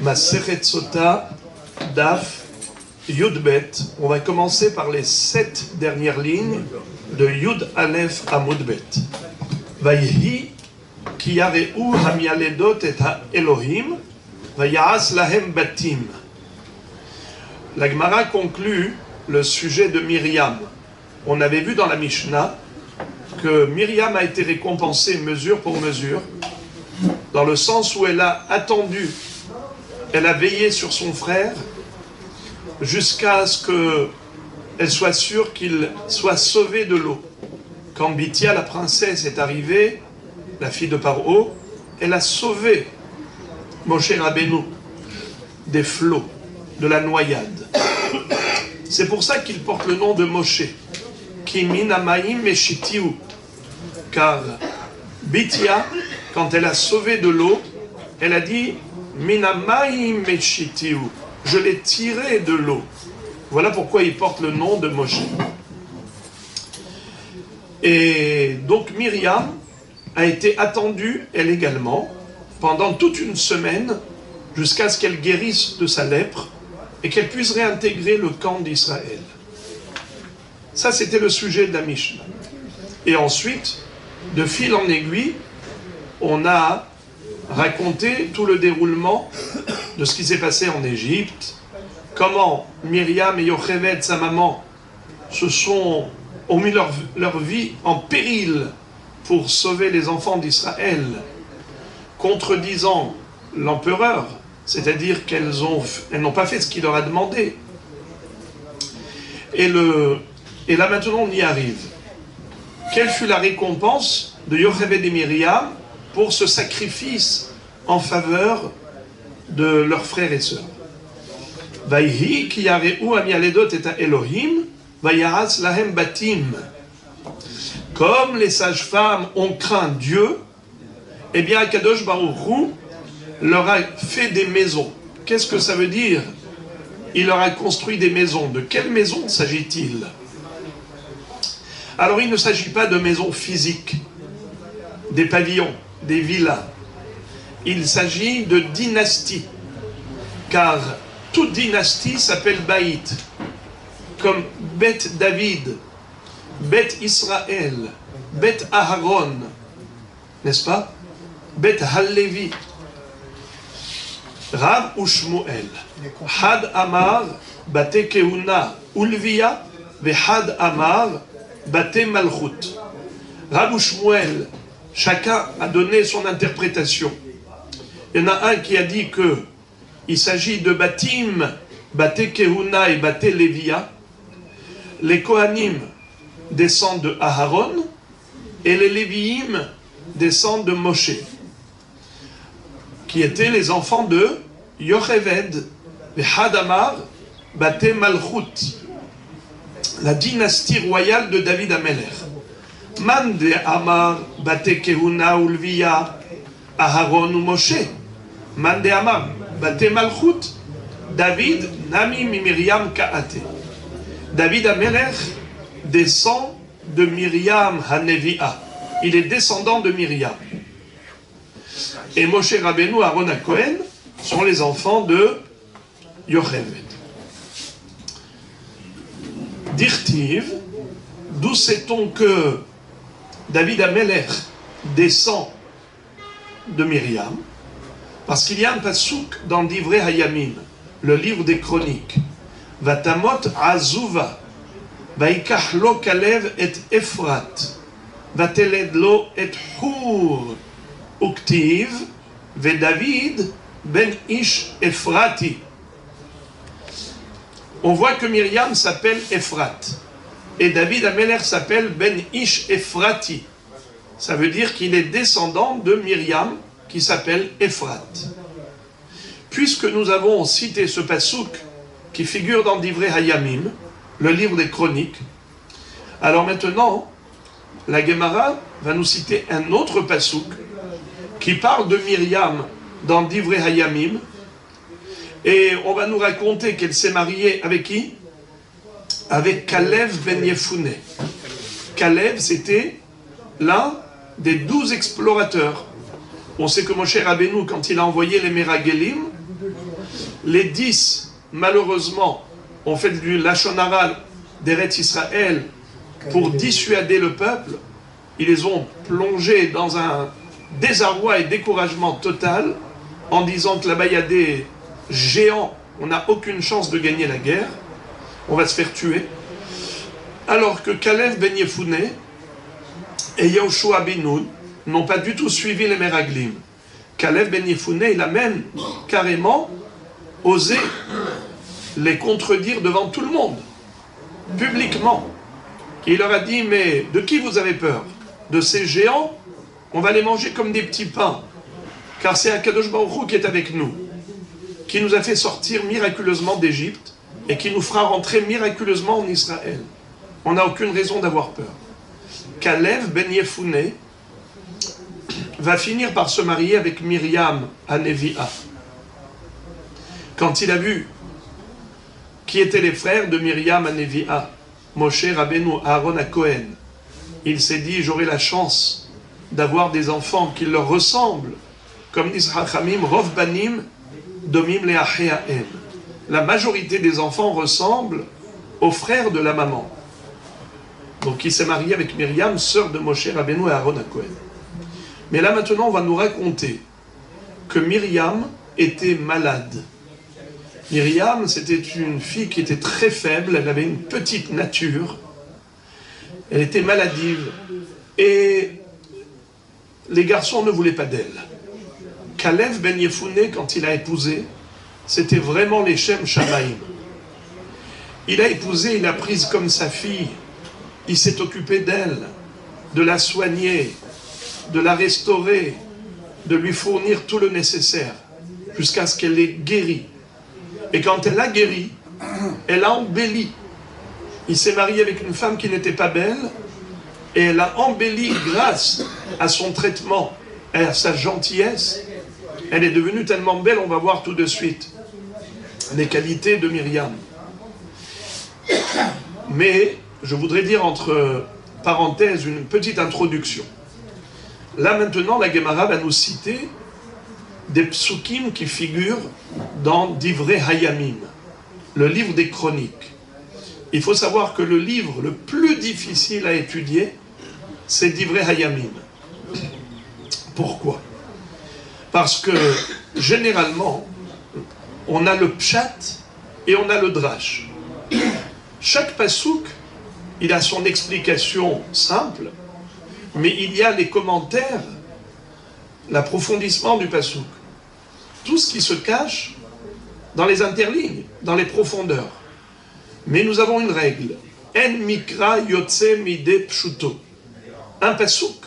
Masechet Sota, Daf, Yudbet. On va commencer par les 7 dernières lignes de Yud Aleph à Mudbet. Vayhi ki yareu hamialedot et ha-Elohim, vayas lahem batim. La Gemara conclut le sujet de Myriam. On avait vu dans la Mishnah que Myriam a été récompensée mesure pour mesure, dans le sens où elle a attendu, elle a veillé sur son frère jusqu'à ce qu'elle soit sûre qu'il soit sauvé de l'eau. Quand Bithia, la princesse, est arrivée, la fille de Paro, elle a sauvé Moshe Rabbeinu des flots, de la noyade. C'est pour ça qu'il porte le nom de Moshe. Ki min hamaim meshitiu. Car Bithia, quand elle a sauvé de l'eau, elle a dit min hamaim meshitiu. Je l'ai tiré de l'eau. Voilà pourquoi il porte le nom de Moshe. Et donc Myriam a été attendue, elle également, pendant toute une semaine, jusqu'à ce qu'elle guérisse de sa lèpre et qu'elle puisse réintégrer le camp d'Israël. Ça, c'était le sujet de la Mishnah. Et ensuite, de fil en aiguille, on a raconté tout le déroulement de ce qui s'est passé en Égypte, comment Myriam et Yocheved, sa maman, ont mis leur vie en péril pour sauver les enfants d'Israël, contredisant l'empereur, c'est-à-dire qu'elles n'ont pas fait ce qu'il leur a demandé. Et là maintenant on y arrive. Quelle fut la récompense de Yocheved et Myriam pour ce sacrifice en faveur de leurs frères et sœurs? Vayhi ki yareu hamialedot et ha-Elohim, vayaras lahem batim. Comme les sages-femmes ont craint Dieu, eh bien Akadosh Baruch Hu leur a fait des maisons. Qu'est-ce que ça veut dire? Il leur a construit des maisons. De quelles maisons s'agit-il? Alors il ne s'agit pas de maisons physiques, des pavillons, des villas. Il s'agit de dynasties. Car toute dynastie s'appelle Baït. Comme Beth David, Beth Israël, Beth Aharon, n'est-ce pas? Beth Hallevi. Rav ou Shmuel. Had Amar, Bate Keuna, Ulvia, Vehad Amar, Bate Malchut. Rav ou Shmuel, chacun a donné son interprétation. Il y en a un qui a dit que il s'agit de Batim, Bate Keuna et Bate Levia. Les Kohanim descendent de Aharon et les Léviim descendent de Moshe, qui étaient les enfants de Yocheved, Hadamar, Bate Malchut, la dynastie royale de David Amelech. Man de Amar, Bate Kehuna Ulvia, Aharon ou Moshe. Man de Amar, Bate Malchut, David Nami Miriam Kaate. David Amelech descend de Myriam Hanevi'a. Il est descendant de Myriam. Et Moshe Rabbeinu, Aaron à Cohen sont les enfants de Yocheved. Dirtiv, d'où sait-on que David Amelech descend de Myriam? Parce qu'il y a un pasouk dans Divrei Hayamim, le livre des chroniques. Vatamot azuva, vaikach lo kalev et Efrat, vateled lo et Hur, uktiv, ve David ben ish Efrati. On voit que Myriam s'appelle Efrat, et David Amelech s'appelle ben ish Efrati. Ça veut dire qu'il est descendant de Myriam, qui s'appelle Efrat. Puisque nous avons cité ce pasouk, qui figure dans Divrei Hayamim, le livre des chroniques. Alors maintenant, la Gemara va nous citer un autre pasouk qui parle de Myriam dans Divrei Hayamim, et on va nous raconter qu'elle s'est mariée avec qui? Avec Kalev ben Yefune. Kalev, c'était l'un des 12 explorateurs. On sait que Moshe Rabbeinu, quand il a envoyé les Meragelim, Les 10, malheureusement, ont fait du Lachon Hara d'Eretz Israël pour dissuader le peuple. Ils les ont plongés dans un désarroi et découragement total en disant que là-bas il y a des géants, on n'a aucune chance de gagner la guerre, on va se faire tuer. Alors que Kalev ben Yefoune et Yahushua ben Nun n'ont pas du tout suivi les Meraglim. Kalev ben Yefoune, il a même carrément osé les contredire devant tout le monde, publiquement. Il leur a dit, mais de qui vous avez peur? De ces géants? On va les manger comme des petits pains, car c'est Akadosh Baruch Hu qui est avec nous, qui nous a fait sortir miraculeusement d'Égypte et qui nous fera rentrer miraculeusement en Israël. On n'a aucune raison d'avoir peur. Kalev ben Yefoune va finir par se marier avec Myriam à Nevi'a. Quand il a vu qui étaient les frères de Myriam à Nevi'a, Moshe Rabbeinu, Aaron à Cohen, il s'est dit, j'aurai la chance d'avoir des enfants qui leur ressemblent, comme disent Chachamim, Rov Banim, Domim Leacheahem. La majorité des enfants ressemblent aux frères de la maman. Donc il s'est marié avec Myriam, sœur de Moshe Rabbeinu et Aaron à Cohen. Mais là maintenant on va nous raconter que Myriam était malade. Myriam, c'était une fille qui était très faible, elle avait une petite nature, elle était maladive, et les garçons ne voulaient pas d'elle. Kalev ben Yefoune, quand il a épousé, c'était vraiment les Shem Shamaim. Il a épousé, il a prise comme sa fille, il s'est occupé d'elle, de la soigner, de la restaurer, de lui fournir tout le nécessaire, jusqu'à ce qu'elle ait guéri. Et quand elle a guéri, elle a embelli. Il s'est marié avec une femme qui n'était pas belle, et elle a embelli grâce à son traitement et à sa gentillesse. Elle est devenue tellement belle, on va voir tout de suite les qualités de Myriam. Mais je voudrais dire entre parenthèses une petite introduction. Là maintenant, la Gemara va nous citer des psukim qui figurent dans Divrei Hayamim, le livre des chroniques. Il faut savoir que le livre le plus difficile à étudier, c'est Divrei Hayamim. Pourquoi? Parce que généralement, on a le pshat et on a le drash. Chaque pasouk, il a son explication simple, mais il y a les commentaires, l'approfondissement du pasouk. Tout ce qui se cache dans les interlignes, dans les profondeurs. Mais nous avons une règle. En mikra yotse mide pshuto. Un pasouk,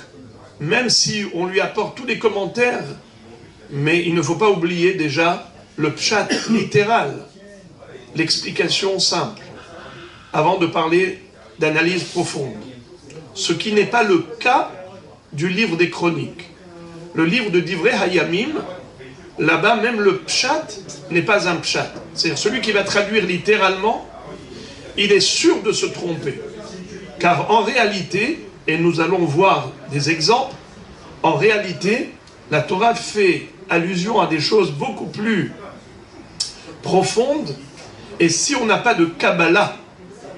même si on lui apporte tous les commentaires, mais il ne faut pas oublier déjà le pshat littéral, l'explication simple, avant de parler d'analyse profonde. Ce qui n'est pas le cas du livre des chroniques. Le livre de Divrei Hayamim, là-bas même le pshat n'est pas un pshat. C'est-à-dire celui qui va traduire littéralement, il est sûr de se tromper. Car en réalité, et nous allons voir des exemples, en réalité, la Torah fait allusion à des choses beaucoup plus profondes, et si on n'a pas de Kabbalah,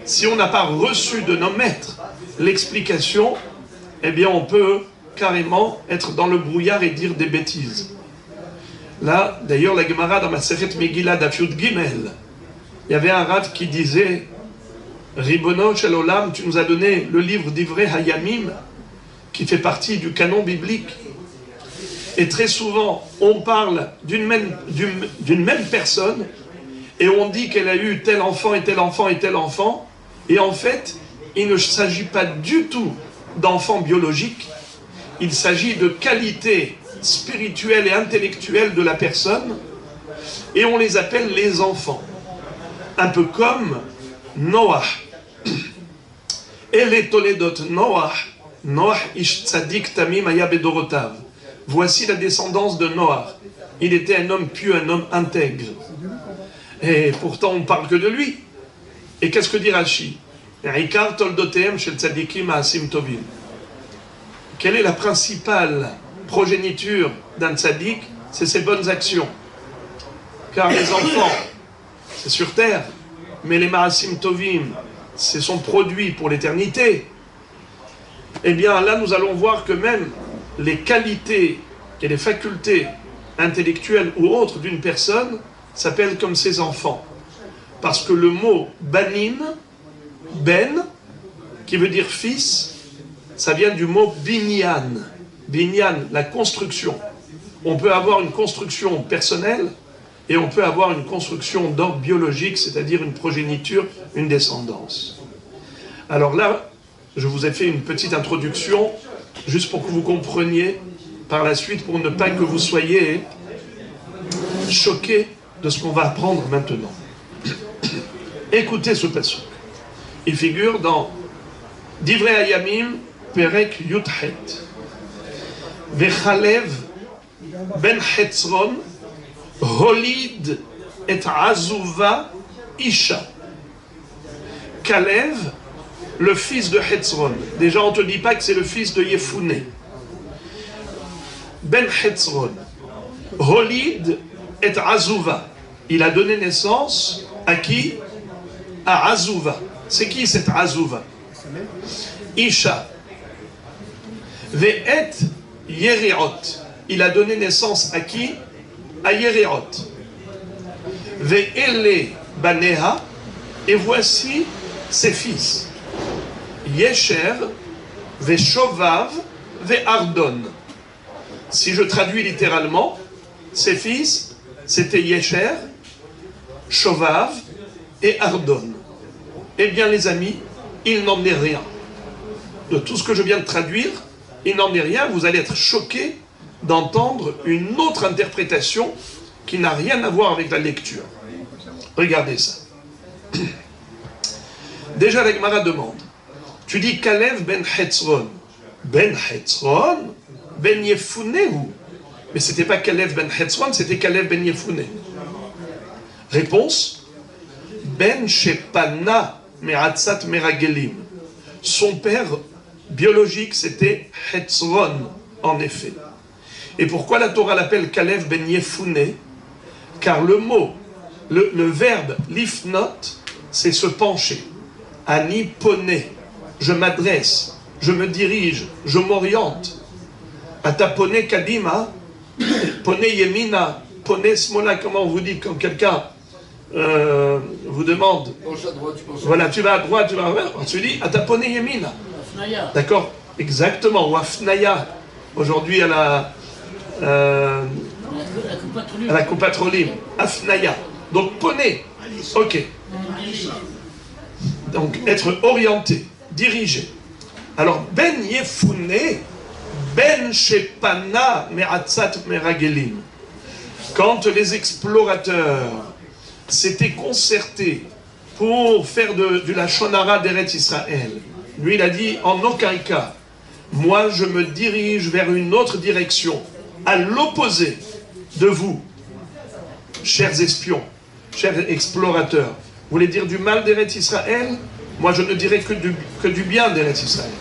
si on n'a pas reçu de nos maîtres l'explication, eh bien on peut carrément être dans le brouillard et dire des bêtises. Là, d'ailleurs, la Gemara dans Masechet Megillah d'Afiut Gimel, il y avait un rav qui disait Ribono Shel Olam, tu nous as donné le livre d'Ivrei Hayamim, qui fait partie du canon biblique. Et très souvent, on parle d'une même personne, et on dit qu'elle a eu tel enfant et tel enfant et tel enfant, et en fait, il ne s'agit pas du tout d'enfants biologiques, il s'agit de qualités spirituelles et intellectuelles de la personne, et on les appelle les enfants. Un peu comme Noah. Elle est Toledot Noah. Noah ish tzadik tamim haya bedorotav. Voici la descendance de Noah. Il était un homme pieux, un homme intègre. Et pourtant, on ne parle que de lui. Et qu'est-ce que dit Rashi? Ikar toldotehem shel tzadikim ha'asim tovim. Quelle est la principale progéniture d'un tzadik? C'est ses bonnes actions. car les enfants, c'est sur terre, mais les Ma'asim Tovim, c'est son produit pour l'éternité. Eh bien, là, nous allons voir que même les qualités et les facultés intellectuelles ou autres d'une personne s'appellent comme ses enfants. Parce que le mot banim, ben, qui veut dire fils, ça vient du mot binyan. Binyan, la construction. On peut avoir une construction personnelle et on peut avoir une construction d'ordre biologique, c'est-à-dire une progéniture, une descendance. Alors là, je vous ai fait une petite introduction, juste pour que vous compreniez par la suite, pour ne pas que vous soyez choqués de ce qu'on va apprendre maintenant. Écoutez ce passage. Il figure dans Divrei Hayamim, Perek Yudhet. Vechalev ben Hetzron, Holid et Azuva Isha. Kalev, le fils de Hetzron. Déjà, on ne te dit pas que c'est le fils de Yefouné. Ben Hetzron, Holid et Azuva. Il a donné naissance à qui? À Azuva. C'est qui cette Azuva? Isha. Ve'et Yeriot. Il a donné naissance à qui? À Yeriot. Ve'ele Baneha. Et voici ses fils. Yesher, Ve'shovav, Ve'ardon. Si je traduis littéralement, ses fils, c'était Yesher, Shovav et Ardon. Eh bien, les amis, il n'en est rien. De tout ce que je viens de traduire, il n'en est rien. Vous allez être choqués d'entendre une autre interprétation qui n'a rien à voir avec la lecture. Regardez ça. Déjà, la Gemara demande. Tu dis Kalev ben Hetzron. Ben Hetzron? Ben Yefouné ou? Mais c'était pas Kalev ben Hetzron, c'était Kalev ben Yefouné. Réponse. Ben Shepana Me'atzat Meragelim. Son père biologique, c'était Hetzron, en effet. Et pourquoi la Torah l'appelle Kalev ben Yefouné? Car le mot, le verbe lifnot, c'est se pencher. Ani poné. Je m'adresse, je me dirige, je m'oriente. Ata poné kadima, poné yemina, poné smola, comment vous dites quand quelqu'un vous demande, voilà, tu vas à droite, tu vas à droite, on se dit, ata poné yemina. D'accord? Exactement, ou afnaya. Aujourd'hui à la Coupatrolim, afnaya. Donc poné, ok. Donc être orienté, dirigé. Alors ben Yefouné, ben Shepana Me'atzat Meragelim. Quand les explorateurs s'étaient concertés pour faire de la Shonara d'Eretz Israël, lui il a dit en aucun cas, moi je me dirige vers une autre direction, à l'opposé de vous, chers espions, chers explorateurs. Vous voulez dire du mal d'Eretz Israël? Moi je ne dirais que du bien d'Eretz Israël.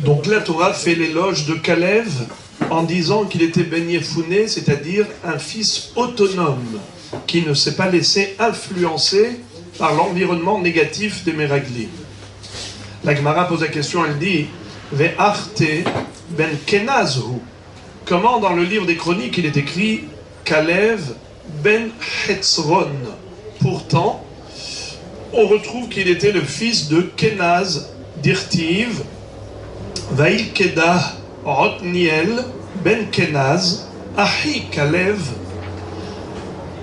Donc la Torah fait l'éloge de Kalev en disant qu'il était Ben Yefouné, c'est-à-dire un fils autonome, qui ne s'est pas laissé influencer par l'environnement négatif des Meraglim. La Gemara pose la question, elle dit Ve'arte ben Kenazhu. Comment dans le livre des Chroniques il est écrit Kalev ben Hetzron? Pourtant, on retrouve qu'il était le fils de Kenaz d'Irtiv, Vaïl Kedah Otniel ben Kenaz, Ahi Kalev.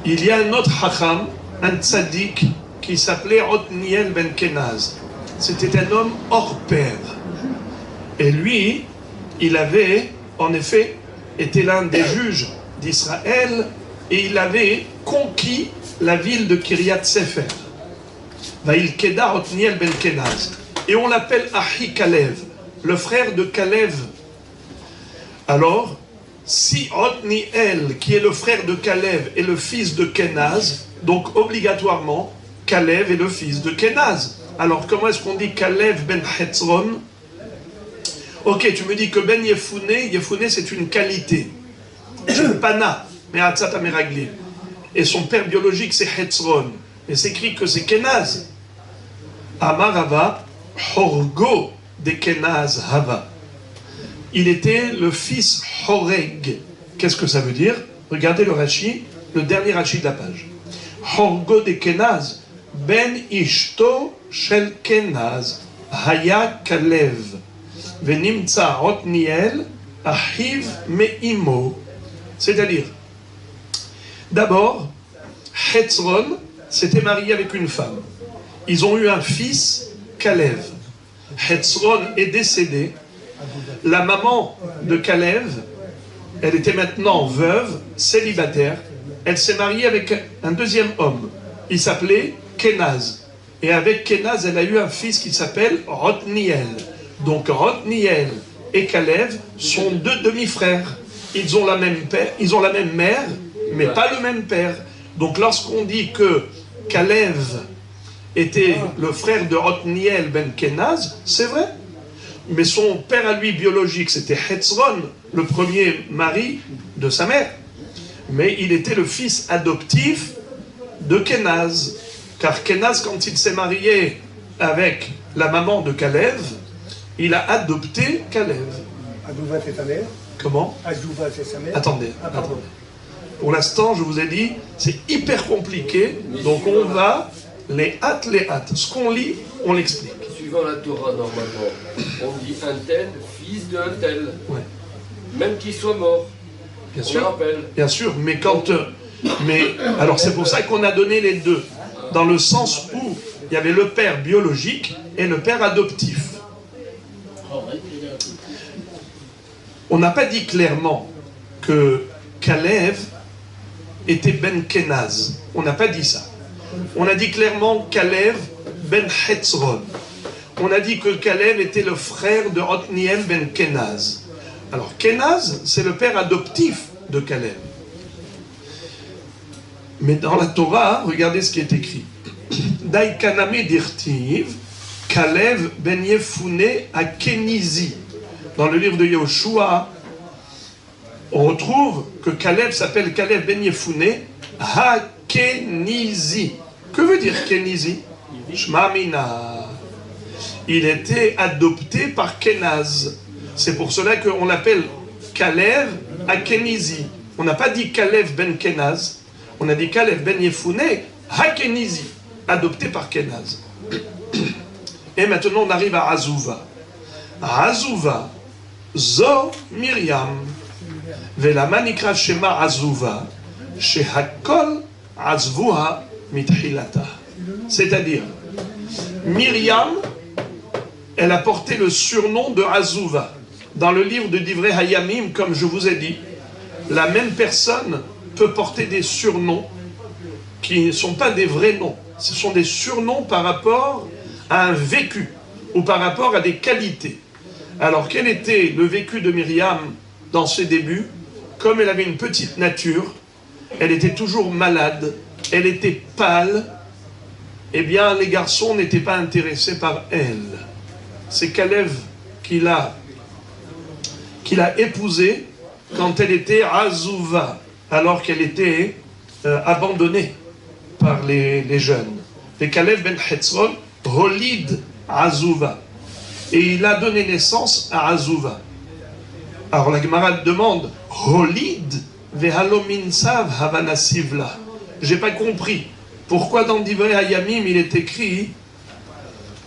Il y a un autre Hacham, un tzaddik, qui s'appelait Otniel ben Kenaz. C'était un homme hors pair. Et lui, il avait, en effet, été l'un des juges d'Israël et il avait conquis la ville de Kiryat Sefer. Vaïl Kedah Otniel ben Kenaz. Et on l'appelle Ahi Kalev, le frère de Kalev. Alors, si Otniel, qui est le frère de Kalev, est le fils de Kenaz, donc obligatoirement, Kalev est le fils de Kenaz. Alors, comment est-ce qu'on dit Kalev ben Hetzron? Ok, tu me dis que Ben Yefouné c'est une qualité. Pana, mais Atzat Meraglim. et son père biologique c'est Hetzron. Et c'est écrit que c'est Kenaz. Amar Hava, Horgo de Kenaz Hava. Il était le fils Horeg. Qu'est-ce que ça veut dire? Regardez le Rashi, le dernier Rashi de la page. Horgo de Kenaz, ben ishto shel Kenaz, haya Kalev, venimtza Otniel, ahiv me'imo. C'est-à-dire, d'abord, Hetzron s'était marié avec une femme. Ils ont eu un fils, Kalev. Hetzron est décédé. La maman de Kalev, elle était maintenant veuve, célibataire. Elle s'est mariée avec un deuxième homme. Il s'appelait Kenaz. Et avec Kenaz, elle a eu un fils qui s'appelle Rotniel. Donc Rotniel et Kalev sont deux demi-frères. Ils ont la même mère, mais pas le même père. Donc lorsqu'on dit que Kalev était le frère de Rotniel ben Kenaz, c'est vrai. Mais son père à lui biologique, c'était Hetzron, le premier mari de sa mère. Mais il était le fils adoptif de Kenaz. Car Kenaz, quand il s'est marié avec la maman de Kalev, il a adopté Kalev. Azouva, c'est sa mère. Comment? Azouva, c'est sa mère. Attendez. Pour l'instant, je vous ai dit, c'est hyper compliqué. Donc on va les hâte. Ce qu'on lit, on l'explique. Suivant la Torah, normalement, on dit un tel, fils d'un tel. Ouais. Même qu'il soit mort. Bien on sûr. le rappelle. Bien sûr, mais quand... alors c'est pour ça qu'on a donné les deux. Dans le sens où il y avait le père biologique et le père adoptif. On n'a pas dit clairement que Kalev était Ben Kenaz. On n'a pas dit ça. On a dit clairement Kalev Ben Hetzron. On a dit que Kalev était le frère de Otniel Ben Kenaz. Alors Kenaz, c'est le père adoptif de Kalev. Mais dans la Torah, regardez ce qui est écrit. Daikaname dirtiv, Kalev ben Yefune à Kenizi. Dans le livre de Yoshua, on retrouve que Kalev s'appelle Kalev ben Yefune à Kenizi. Que veut dire Kenizi? Shmamina. Il était adopté par Kenaz. C'est pour cela qu'on l'appelle Kalev à Kenizi. On n'a pas dit Kalev ben Kenaz. On a dit Kalev ben Yefune Hakenizi, adopté par Kenaz. Et maintenant on arrive à Azouva. Azouva, Zo Miriam, Velama nikra Shema Azouva, Shehakol Azvuha Mithilata. C'est-à-dire, Myriam, elle a porté le surnom de Azouva. Dans le livre de Divrei Hayamim, comme je vous ai dit, la même personne peut porter des surnoms qui ne sont pas des vrais noms. Ce sont des surnoms par rapport à un vécu ou par rapport à des qualités. Alors, quel était le vécu de Myriam dans ses débuts? Comme elle avait une petite nature, elle était toujours malade, elle était pâle, eh bien, les garçons n'étaient pas intéressés par elle. C'est Kalev qui l'a épousée quand elle était Azouva, alors qu'elle était abandonnée par les jeunes. Et Kalev ben Hetzron, Holid Azouva. Et il a donné naissance à Azouva. Alors la Gemara demande, Holid vehalominsav havanasivla. J'ai pas compris. Pourquoi dans Divrei Hayamim il est écrit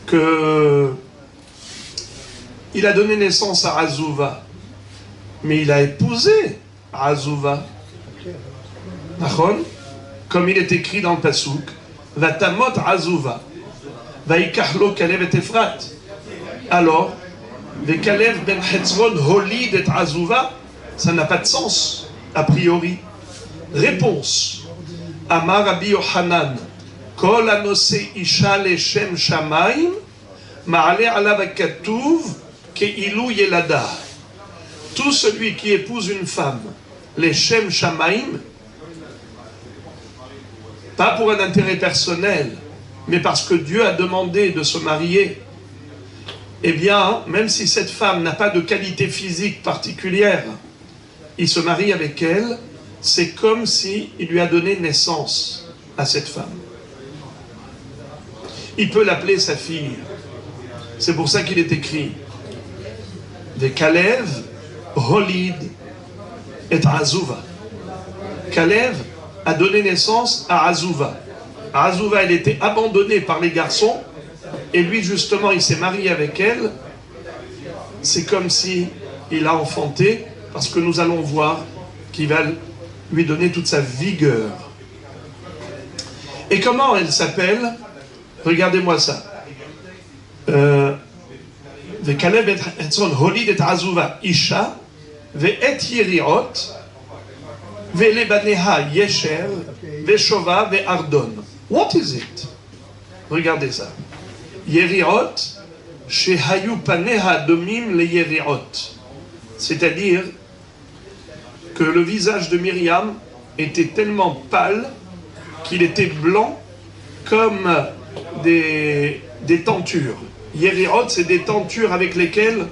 que il a donné naissance à Azouva, mais il a épousé Azouva. Comme il est écrit dans le Passouk, Vatamot Azouva, Vaikachlo Kalev et Ephrat. Alors, le Kalev ben Hetzron Holid et Azouva, ça n'a pas de sens, a priori. Réponse. Amar Rabbi Yochanan, Kol anose isha leshem shamayim, ma'ale alav hakatuv keilu yelada. Tout celui qui épouse une femme, leshem shamayim, pas pour un intérêt personnel, mais parce que Dieu a demandé de se marier, eh bien, même si cette femme n'a pas de qualité physique particulière, il se marie avec elle c'est comme s'il lui a donné naissance à cette femme. Il peut l'appeler sa fille. C'est pour ça qu'il est écrit Ve Kalev holid et Azuva. Kalev a donné naissance à Azuva. Azuva, elle était abandonnée par les garçons, et lui, justement, il s'est marié avec elle. C'est comme si il a enfanté, parce que nous allons voir qu'il va lui donner toute sa vigueur. Et comment elle s'appelle? Regardez-moi ça. Ve'kalev etzon holid et Azuva isha ve'et yiriot ve'lebaneha yesher ve'shova ve'ardon. What is it? Regardez ça. Yeriot shehayu paneha domim le yeriot. C'est-à-dire que le visage de Myriam était tellement pâle qu'il était blanc comme des tentures. Yeriot, c'est des tentures avec lesquelles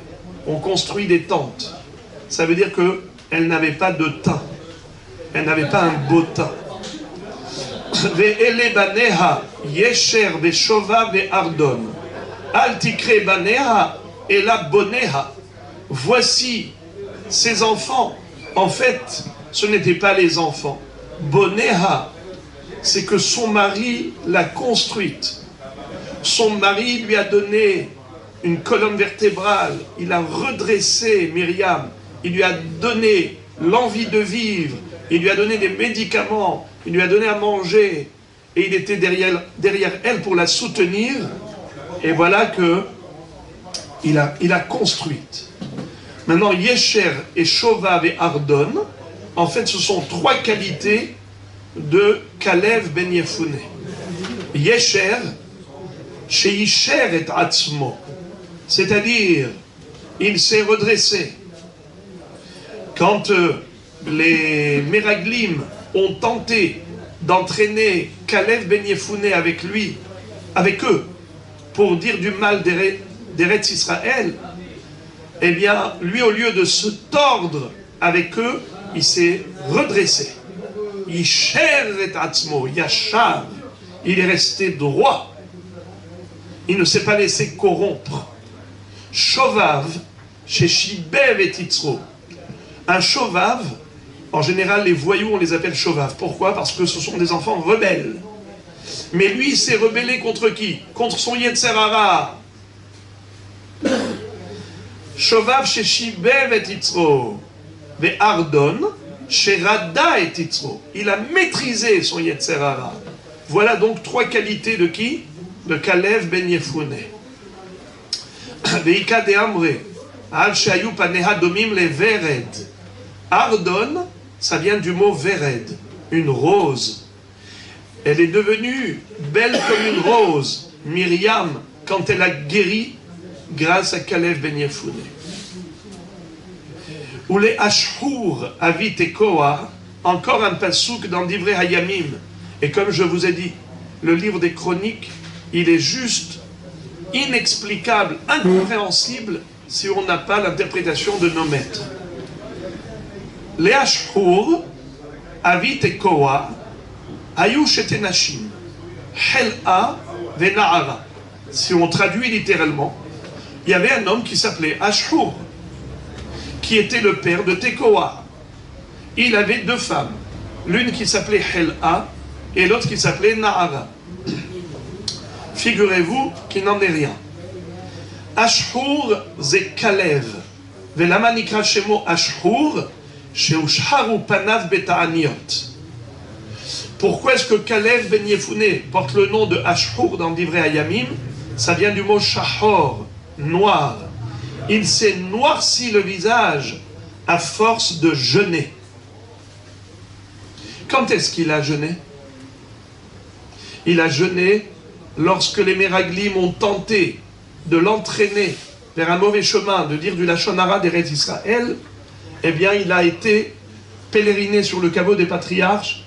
on construit des tentes. Ça veut dire qu'elle n'avait pas de teint. Elle n'avait pas un beau teint. Ve'ele baneha yesher ve'shova ve'ardon. Al tikre baneha ela boneha. Voici ses enfants. En fait, ce n'étaient pas les enfants. Boneha, c'est que son mari l'a construite. Son mari lui a donné une colonne vertébrale. Il a redressé Myriam. Il lui a donné l'envie de vivre. Il lui a donné des médicaments. Il lui a donné à manger. Et il était derrière elle pour la soutenir. Et voilà que il a construite. Maintenant, Yesher et Shovav et Ardon, en fait, ce sont trois qualités de Kalev ben Yefune. Yesher, Sheisher et Atzmo, c'est-à-dire, il s'est redressé. Quand les Meraglim ont tenté d'entraîner Kalev ben Yefune avec eux, pour dire du mal d'Eretz Israël, eh bien, lui, au lieu de se tordre avec eux, il s'est redressé. Yisher et Atzmo, Yachar, il est resté droit. Il ne s'est pas laissé corrompre. Shovav, chez Shibev et Titzro. Un Shovav, en général, les voyous, on les appelle Shovav. Pourquoi? Parce que ce sont des enfants rebelles. Mais lui, il s'est rebellé contre qui? Contre son Yetzer Hara. Shovav chez Shibev et Titzro. Ve Ardon chez Rada et Titzro. Il a maîtrisé son Yetzer Hara. Voilà donc trois qualités de qui? De Kalev ben Yefune. Veika de Amre. Al shayu paneha domim le vered. Ardon, ça vient du mot vered, une rose. Elle est devenue belle comme une rose, Myriam, quand elle a guéri grâce à Kalev ben Yefune. Ou les Ashur Avit et Koa, encore un pasouk dans Divrei Hayamim. Et comme je vous ai dit, le livre des chroniques, il est juste inexplicable, incompréhensible, si on n'a pas l'interprétation de nos maîtres. Les Ashur Avit et Koa, Ayush et Nashim, Hel'a Vena'ara. Si on traduit littéralement, il y avait un homme qui s'appelait Ashur, qui était le père de Tekoa. Il avait deux femmes, l'une qui s'appelait Hel'a et l'autre qui s'appelait Na'ara. Figurez-vous qu'il n'en est rien. Ashur ze Kalev. Velama nikra shemo Ashur, sheusharu panav beta'aniot. Pourquoi est-ce que Kalev ben Yefune porte le nom de Ashur dans Divrei Hayamim? Ça vient du mot shahor, noir. Il s'est noirci le visage à force de jeûner. Quand est-ce qu'il a jeûné? Il a jeûné lorsque les Meraglim ont tenté de l'entraîner vers un mauvais chemin, de dire du Lachon Hara d'Eretz Israël. Eh bien, il a été pèleriné sur le caveau des patriarches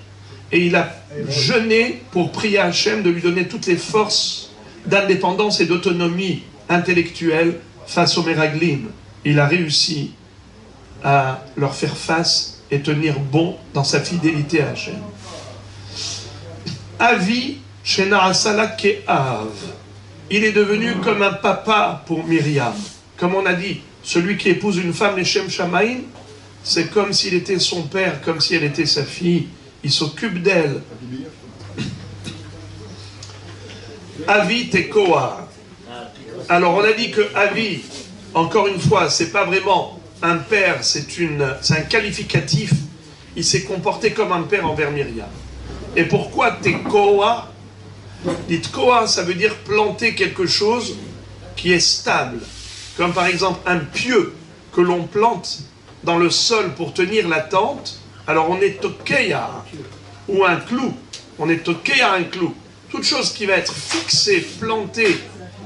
et il a jeûné pour prier à Hachem de lui donner toutes les forces d'indépendance et d'autonomie intellectuelle face aux Meraglim. Il a réussi à leur faire face et tenir bon dans sa fidélité à Hachem. Avi Shenaasala Ke'av. Il est devenu comme un papa pour Myriam. Comme on a dit, celui qui épouse une femme, les Shem Shamaïm, c'est comme s'il était son père, comme si elle était sa fille. Il s'occupe d'elle. Avi Tekoa. Alors on a dit que Avi, encore une fois, c'est pas vraiment un père, c'est un qualificatif. Il s'est comporté comme un père envers Myriam. Et pourquoi Tekoa? Dites Koa, ça veut dire planter quelque chose qui est stable. Comme par exemple un pieu que l'on plante dans le sol pour tenir la tente. Alors on est tokeya, ou un clou. On est tokeya un clou. Toute chose qui va être fixée, plantée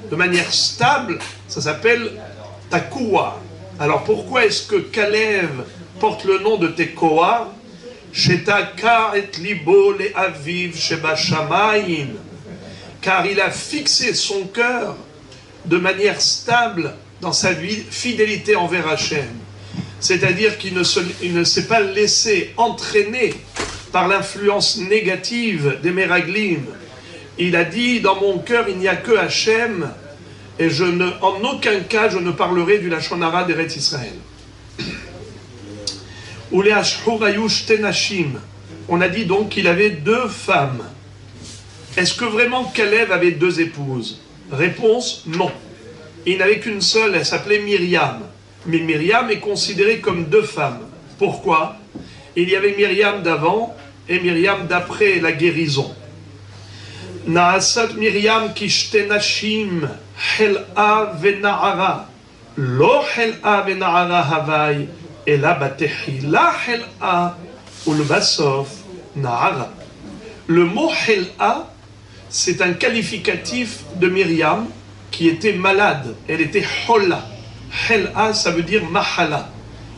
de manière stable, ça s'appelle takoua. Alors pourquoi est-ce que Kalev porte le nom de Tekoa? Shetaka et libo le aviv sheba shamayim. Car il a fixé son cœur de manière stable dans sa fidélité envers Hachem. C'est-à-dire qu'il ne s'est pas laissé entraîner par l'influence négative des Meraglim. Il a dit, dans mon cœur, il n'y a que Hachem, et en aucun cas je ne parlerai du Lachon Hara d'Eretz Israël. On a dit donc qu'il avait 2 femmes. Est-ce que vraiment Kalev avait 2 épouses? Réponse, non. Il n'avait qu'une seule, elle s'appelait Myriam. Mais Myriam est considérée comme 2 femmes. Pourquoi? Il y avait Myriam d'avant et Myriam d'après la guérison. Naasat Myriam kishte nashim hel'a vena'ara. Lo hel'a vena'ara havai, ela batehila hel'a ulbasof na'ara. Le mot hel'a, c'est un qualificatif de Myriam qui était malade. Elle était holla. Hel'a, ça veut dire mahala.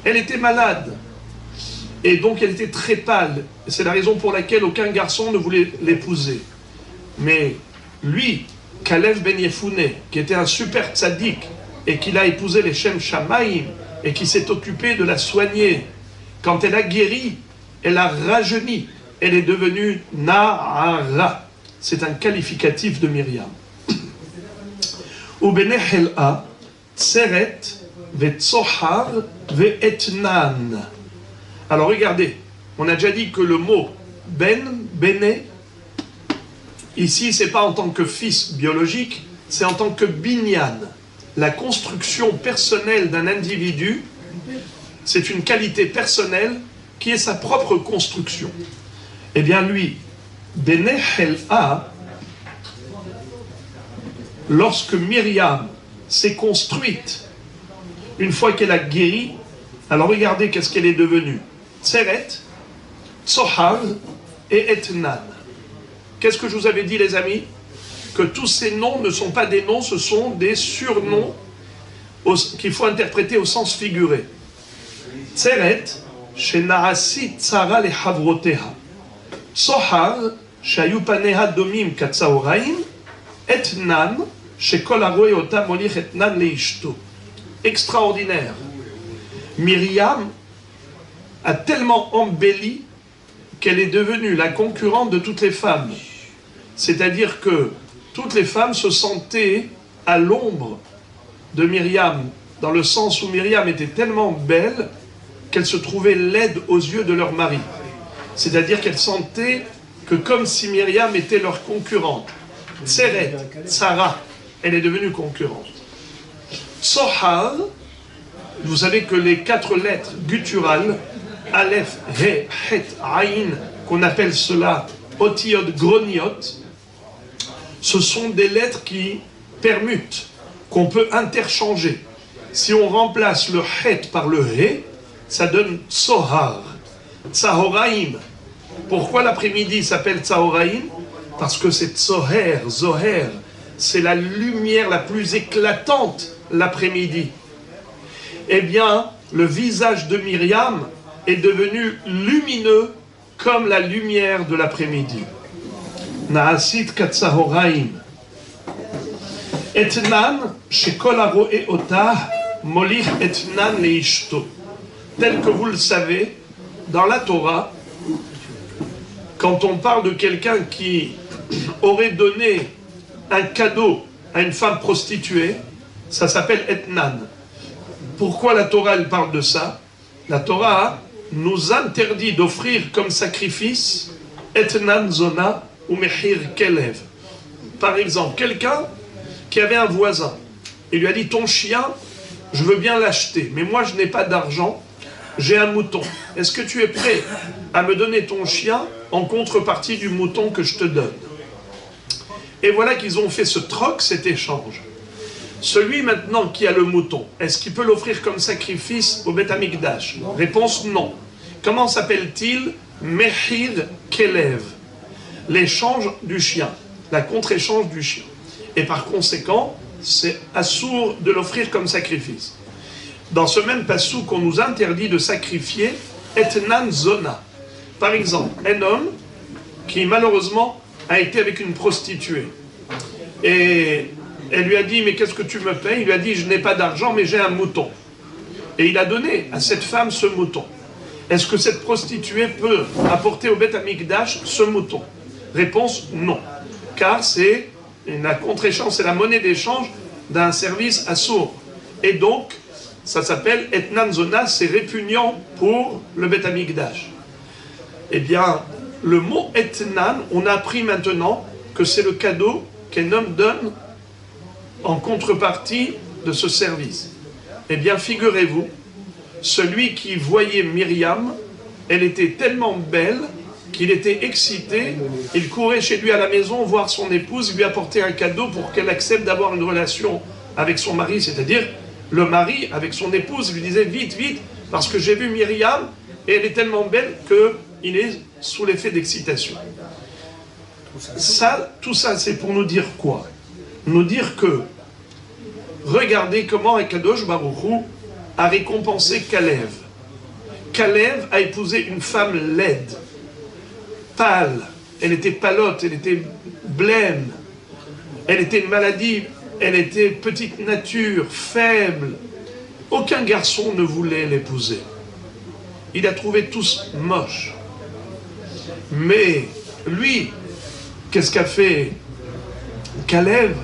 Elle était malade. Et donc elle était très pâle. C'est la raison pour laquelle aucun garçon ne voulait l'épouser. Mais lui, Kalev ben Yefune, qui était un super tzaddik, et qui l'a épousé les Shem Shamaïm, et qui s'est occupé de la soigner, quand elle a guéri, elle a rajeuni. Elle est devenue Na'ara. C'est un qualificatif de Myriam. Ubene hel'a, tseret, ve'tsohar, ve'etnan. Alors regardez, on a déjà dit que le mot bene, ici c'est pas en tant que fils biologique, c'est en tant que binyan. La construction personnelle d'un individu, c'est une qualité personnelle qui est sa propre construction. Eh bien lui, Bene Hel'a, lorsque Myriam s'est construite, une fois qu'elle a guéri, alors regardez qu'est-ce qu'elle est devenue. Tseret, Tsohar et Etnan. Qu'est-ce que je vous avais dit les amis? Que tous ces noms ne sont pas des noms, ce sont des surnoms qu'il faut interpréter au sens figuré. Tseret, Shenarasi Tsara le Havroteha. Sohar, Shayupaneha Domim Katsaoraim, Etnan, Shekol Aroeota Molich Etnan Leishto. Extraordinaire. Myriam a tellement embelli qu'elle est devenue la concurrente de toutes les femmes. C'est-à-dire que toutes les femmes se sentaient à l'ombre de Myriam, dans le sens où Myriam était tellement belle qu'elle se trouvait laide aux yeux de leur mari. C'est-à-dire qu'elle sentait que comme si Myriam était leur concurrente. Tseret, Tsara, elle est devenue concurrente. Tsohar, vous savez que les 4 lettres gutturales, Aleph, He, Het, Aïn, qu'on appelle cela Otiot, Groniot, ce sont des lettres qui permutent, qu'on peut interchanger. Si on remplace le Het par le He, ça donne Tsohar. Tsahoraim. Pourquoi l'après-midi s'appelle Tsahoraim? Parce que c'est Tsoher, Zoher. C'est la lumière la plus éclatante l'après-midi. Eh bien, le visage de Myriam est devenu lumineux comme la lumière de l'après-midi. Naasit Katsahoraim. Etnan, shekol aroe otah, molich etnan leishto. Tel que vous le savez, dans la Torah, quand on parle de quelqu'un qui aurait donné un cadeau à une femme prostituée, ça s'appelle etnan. Pourquoi la Torah elle parle de ça? La Torah nous interdit d'offrir comme sacrifice etnan zona ou mechir kelev. Par exemple, quelqu'un qui avait un voisin, il lui a dit: ton chien, je veux bien l'acheter, mais moi je n'ai pas d'argent, j'ai un mouton. Est-ce que tu es prêt à me donner ton chien en contrepartie du mouton que je te donne? Et voilà qu'ils ont fait ce troc, cet échange. Celui maintenant qui a le mouton, est-ce qu'il peut l'offrir comme sacrifice au Beth Amikdash? Réponse non. Comment s'appelle-t-il? Mechir Kelev. L'échange du chien, la contre-échange du chien. Et par conséquent, c'est assourd de l'offrir comme sacrifice. Dans ce même passou qu'on nous interdit de sacrifier etnan zona. Par exemple, un homme qui malheureusement a été avec une prostituée. Et elle lui a dit: mais qu'est-ce que tu me payes? Il lui a dit: je n'ai pas d'argent, mais j'ai un mouton. Et il a donné à cette femme ce mouton. Est-ce que cette prostituée peut apporter au Beth Amikdash ce mouton? Réponse non. Car c'est la contre-échange, c'est la monnaie d'échange d'un service assourd. Et donc, ça s'appelle etnan zona, c'est répugnant pour le Beth Amikdash. Eh bien, le mot etnan, on a appris maintenant que c'est le cadeau qu'un homme donne en contrepartie de ce service. Eh bien, figurez-vous, celui qui voyait Myriam, elle était tellement belle qu'il était excité, il courait chez lui à la maison voir son épouse, lui apporter un cadeau pour qu'elle accepte d'avoir une relation avec son mari, c'est-à-dire le mari avec son épouse lui disait: vite, vite, parce que j'ai vu Myriam et elle est tellement belle qu'il est sous l'effet d'excitation. Tout ça, c'est pour nous dire quoi? Nous dire que, regardez comment Akadosh Baruch Hu a récompensé Kalev. Kalev a épousé une femme laide, pâle, elle était palote, elle était blême, elle était une maladie, elle était petite nature, faible. Aucun garçon ne voulait l'épouser. Il a trouvé tous moches. Mais lui, qu'est-ce qu'a fait Kalev?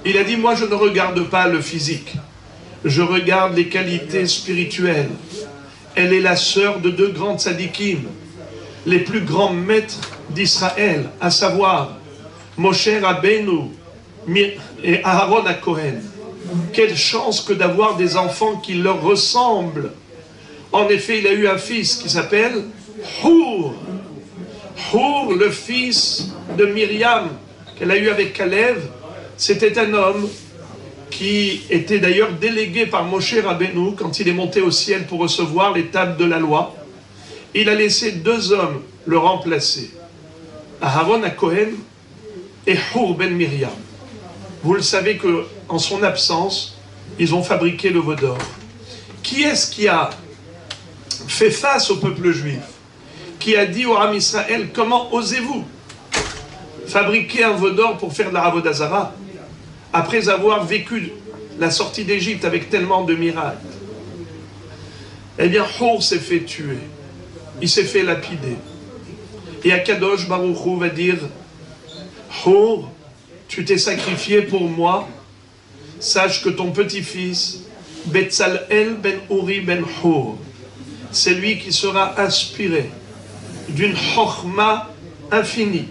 Il a dit: moi je ne regarde pas le physique, je regarde les qualités spirituelles. Elle est la sœur de deux grands tzadikim, les plus grands maîtres d'Israël, à savoir Moshe Rabbeinu et Aaron à Cohen. Quelle chance que d'avoir des enfants qui leur ressemblent. En effet, il a eu un fils qui s'appelle Hur. Hur, le fils de Myriam, qu'elle a eu avec Kalev, c'était un homme qui était d'ailleurs délégué par Moshe Rabbeinu quand il est monté au ciel pour recevoir les tables de la loi. Il a laissé deux hommes le remplacer, Aaron à Cohen et Hur ben Myriam. Vous le savez qu'en son absence, ils ont fabriqué le veau d'or. Qui est-ce qui a fait face au peuple juif? Qui a dit au Ham Israël: comment osez-vous fabriquer un veau d'or pour faire de la Avodah Zara après avoir vécu la sortie d'Égypte avec tellement de miracles? Eh bien, Hur s'est fait tuer. Il s'est fait lapider. Et Akadosh Baruch Hu va dire: Hur, tu t'es sacrifié pour moi, sache que ton petit-fils, Betzalel ben Uri ben Hur, c'est lui qui sera inspiré d'une chokhma infinie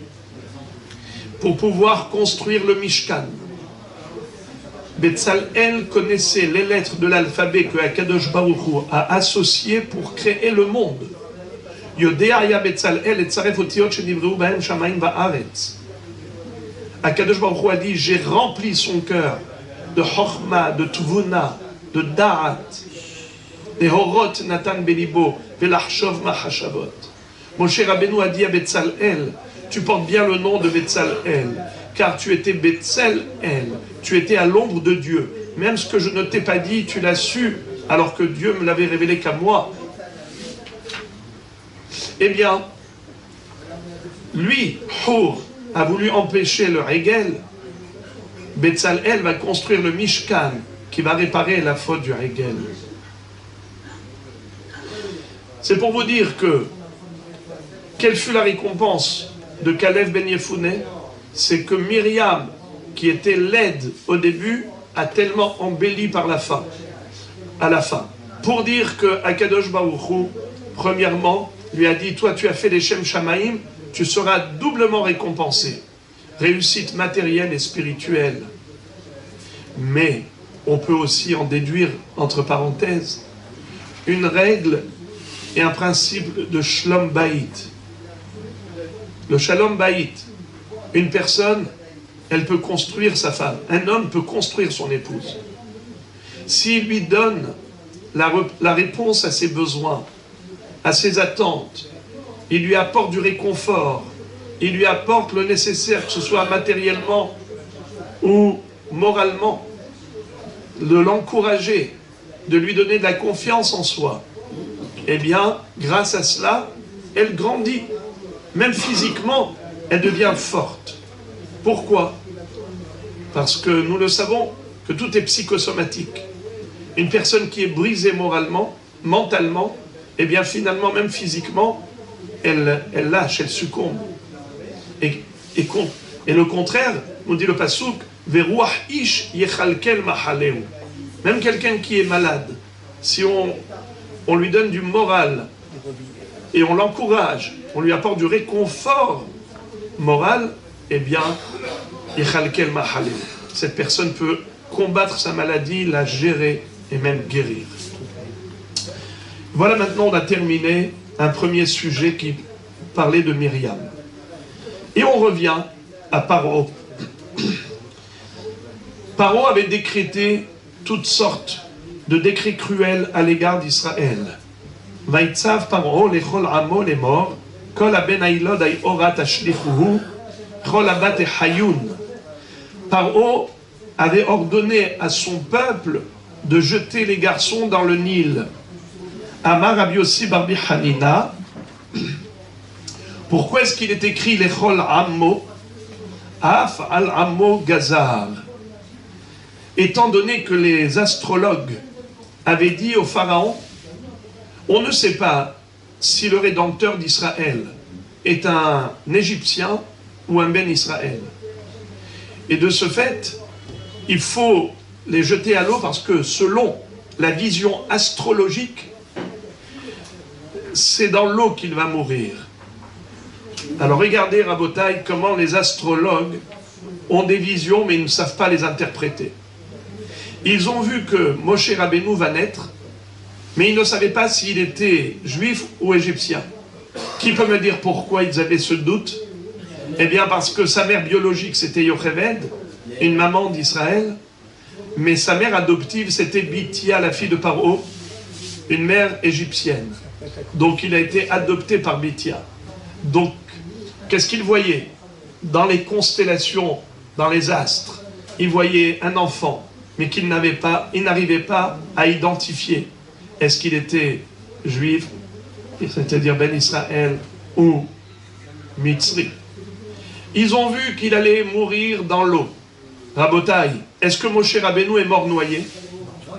pour pouvoir construire le Mishkan. Betzalel connaissait les lettres de l'alphabet que Akadosh Baruch Hu a associées pour créer le monde. Yodéaya Betzalel et Tzaref Otiot Shenivreu Bahem Shamayim Va'aretz. Akadosh Baruch Hu a dit: j'ai rempli son cœur de chokhma, de tvuna, de da'at, de horot natan belibo, velachshov mahashavot. Moshe Rabbeinu a dit à Betzalel: tu portes bien le nom de Betzalel, car tu étais Betzalel, tu étais à l'ombre de Dieu. Même ce que je ne t'ai pas dit, tu l'as su, alors que Dieu me l'avait révélé qu'à moi. Eh bien, lui, Hur, a voulu empêcher le Hegel. Betzalel va construire le Mishkan qui va réparer la faute du Hegel. C'est pour vous dire que, quelle fut la récompense de Caleb Ben Yefouneh? C'est que Myriam, qui était laide au début, a tellement embelli par la fin, à la fin. Pour dire que Akadosh Baruch Hu, premièrement, lui a dit, toi tu as fait les Shem Shamaim, tu seras doublement récompensé. Réussite matérielle et spirituelle. Mais on peut aussi en déduire, entre parenthèses, une règle et un principe de Shalom Bayit. Le Shalom Bayit, une personne, elle peut construire sa femme. Un homme peut construire son épouse. S'il lui donne la réponse à ses besoins, à ses attentes, il lui apporte du réconfort, il lui apporte le nécessaire, que ce soit matériellement ou moralement, de l'encourager, de lui donner de la confiance en soi, eh bien, grâce à cela, elle grandit. Même physiquement, elle devient forte. Pourquoi? Parce que nous le savons, que tout est psychosomatique. Une personne qui est brisée moralement, mentalement, eh bien finalement, même physiquement, elle lâche, elle succombe. Et le contraire, nous dit le Passouk, Veruach ish yechalkel machaleu. Même quelqu'un qui est malade, si on lui donne du moral et on l'encourage, on lui apporte du réconfort moral, eh bien, yechalkel machaleu. Cette personne peut combattre sa maladie, la gérer et même guérir. Voilà, maintenant on a terminé un premier sujet qui parlait de Myriam. Et on revient à Paro. Paro avait décrété toutes sortes de décrets cruels à l'égard d'Israël. Vaïtzav Paro lechol amo lemor, kol aben ailod ay orat ashlichuhu, chol abat hayun. Paro avait ordonné à son peuple de jeter les garçons dans le Nil. Amar Rabbi Yossi Barbi Hanina. Pourquoi est-ce qu'il est écrit Lechol Ammo, Af al Ammo Gazar? Étant donné que les astrologues avaient dit au Pharaon, on ne sait pas si le Rédempteur d'Israël est un Égyptien ou un Ben Israël. Et de ce fait, il faut les jeter à l'eau parce que selon la vision astrologique, c'est dans l'eau qu'il va mourir. Alors regardez, Rabotai, comment les astrologues ont des visions, mais ils ne savent pas les interpréter. Ils ont vu que Moshe Rabbeinu va naître, mais ils ne savaient pas s'il était juif ou égyptien. Qui peut me dire pourquoi ils avaient ce doute? Eh bien parce que sa mère biologique c'était Yocheved, une maman d'Israël, mais sa mère adoptive c'était Bithia, la fille de Paro, une mère égyptienne. Donc il a été adopté par Bithia. Donc, qu'est-ce qu'il voyait? Dans les constellations, dans les astres, il voyait un enfant, mais qu'il n'arrivait pas à identifier. Est-ce qu'il était juif, c'est-à-dire Ben Israël, ou Mitzri? Ils ont vu qu'il allait mourir dans l'eau. Rabotai, est-ce que Moshe Rabbeinu est mort noyé?